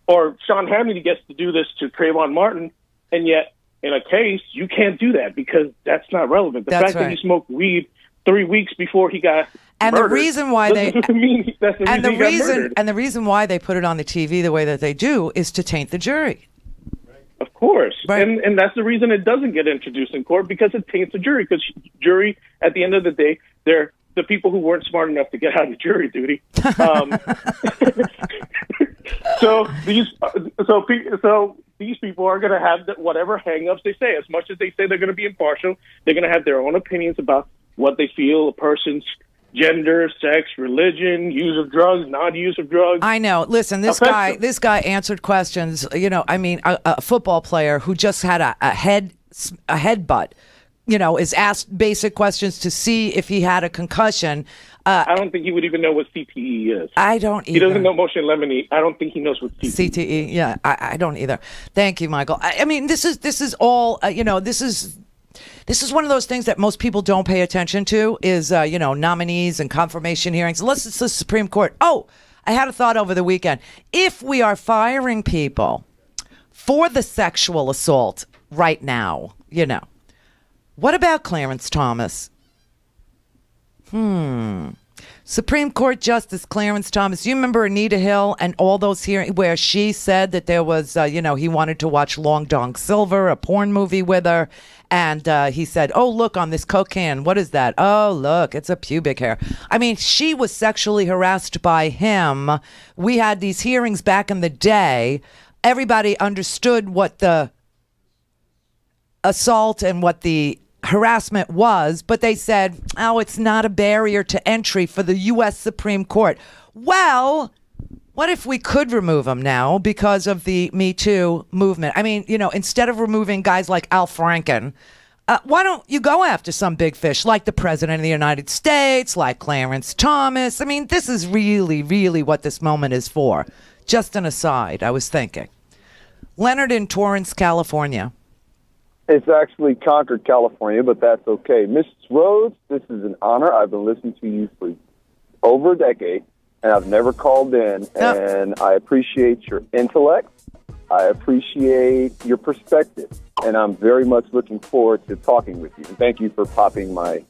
Or Sean Hannity gets to do this to Trayvon Martin, and yet in a case you can't do that because that's not relevant. The fact that he smoked weed 3 weeks before he got murdered, the reason why they mean that's the reason he got murdered. And the reason why they put it on the TV the way that they do is to taint the jury. Of course, and that's the reason it doesn't get introduced in court, because it taints the jury. Because jury, at the end of the day, they're the people who weren't smart enough to get out of jury duty. So these people are going to have whatever hang-ups they say. As much as they say they're going to be impartial, they're going to have their own opinions about what they feel a person's gender, sex, religion, use of drugs, non-use of drugs. I know. Listen, this guy answered questions. You know, I mean, a football player who just had a headbutt, you know, is asked basic questions to see if he had a concussion. I don't think he would even know what CTE is. I don't either. He doesn't know motion lemony. I don't think he knows what CTE. Yeah, I don't either. Thank you, Michael. I mean, this is all. You know, this is one of those things that most people don't pay attention to. Is you know, nominees and confirmation hearings. Unless it's the Supreme Court. Oh, I had a thought over the weekend. If we are firing people for the sexual assault right now, you know, what about Clarence Thomas? Supreme Court Justice Clarence Thomas. You remember Anita Hill and all those hearings where she said that there was, you know, he wanted to watch Long Dong Silver, a porn movie with her. And he said, oh, look, on this Coke can, what is that? Oh, look, it's a pubic hair. I mean, she was sexually harassed by him. We had these hearings back in the day. Everybody understood what the assault and what the harassment was, but they said, oh, it's not a barrier to entry for the U.S. Supreme Court. Well, what if we could remove them now because of the Me Too movement? I mean, you know, instead of removing guys like Al Franken, why don't you go after some big fish like the President of the United States, like Clarence Thomas? I mean, this is really, really what this moment is for. Just an aside, I was thinking. Leonard in Torrance, California. It's actually Concord, California, but that's okay. Mrs. Rhodes, this is an honor. I've been listening to you for over a decade, and I've never called in, and I appreciate your intellect. I appreciate your perspective, and I'm very much looking forward to talking with you. And thank you for popping my...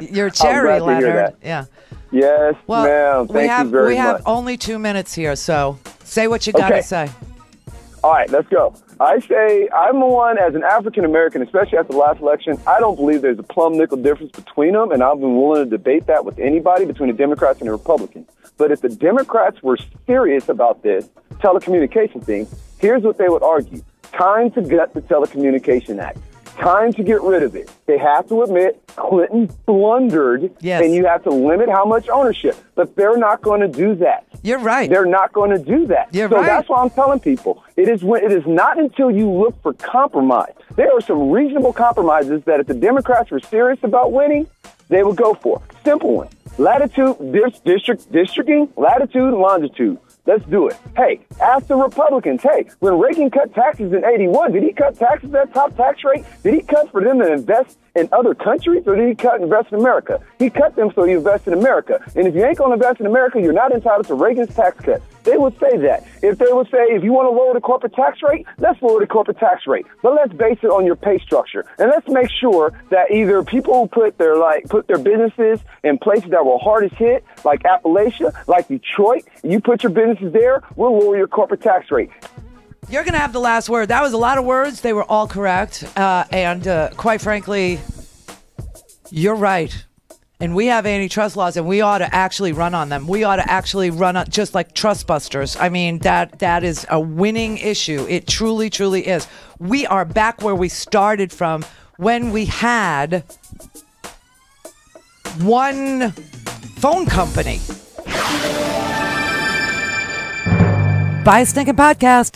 Your cherry, Leonard. Yeah. Yes, ma'am. Thank you very much. We have only 2 minutes here, so say what you got to say. All right, let's go. I say I'm the one, as an African-American, especially after the last election, I don't believe there's a plumb nickel difference between them, and I've been willing to debate that with anybody between the Democrats and the Republicans. But if the Democrats were serious about this telecommunication thing, here's what they would argue. Time to gut the Telecommunication Act. Time to get rid of it. They have to admit Clinton blundered, and you have to limit how much ownership. But they're not going to do that. You're right. They're not going to do that. You're so right. That's why I'm telling people. It is not until you look for compromise. There are some reasonable compromises that if the Democrats were serious about winning, they would go for. Simple one. Latitude, districting, latitude, and longitude. Let's do it. Hey, ask the Republicans, hey, when Reagan cut taxes in 81, did he cut taxes at top tax rate? Did he cut for them to invest in other countries, or did he cut and invest in America? He cut them so you invest in America. And if you ain't going to invest in America, you're not entitled to Reagan's tax cut. They would say that. If they would say, if you want to lower the corporate tax rate, let's lower the corporate tax rate. But let's base it on your pay structure. And let's make sure that either people put their businesses in places that were hardest hit, like Appalachia, like Detroit, you put your businesses there, we'll lower your corporate tax rate. You're going to have the last word. That was a lot of words. They were all correct. And quite frankly, you're right. And we have antitrust laws, and we ought to actually run on them. We ought to actually run on, just like trust busters. I mean, that is a winning issue. It truly, truly is. We are back where we started from when we had one phone company. Buy a stinking podcast.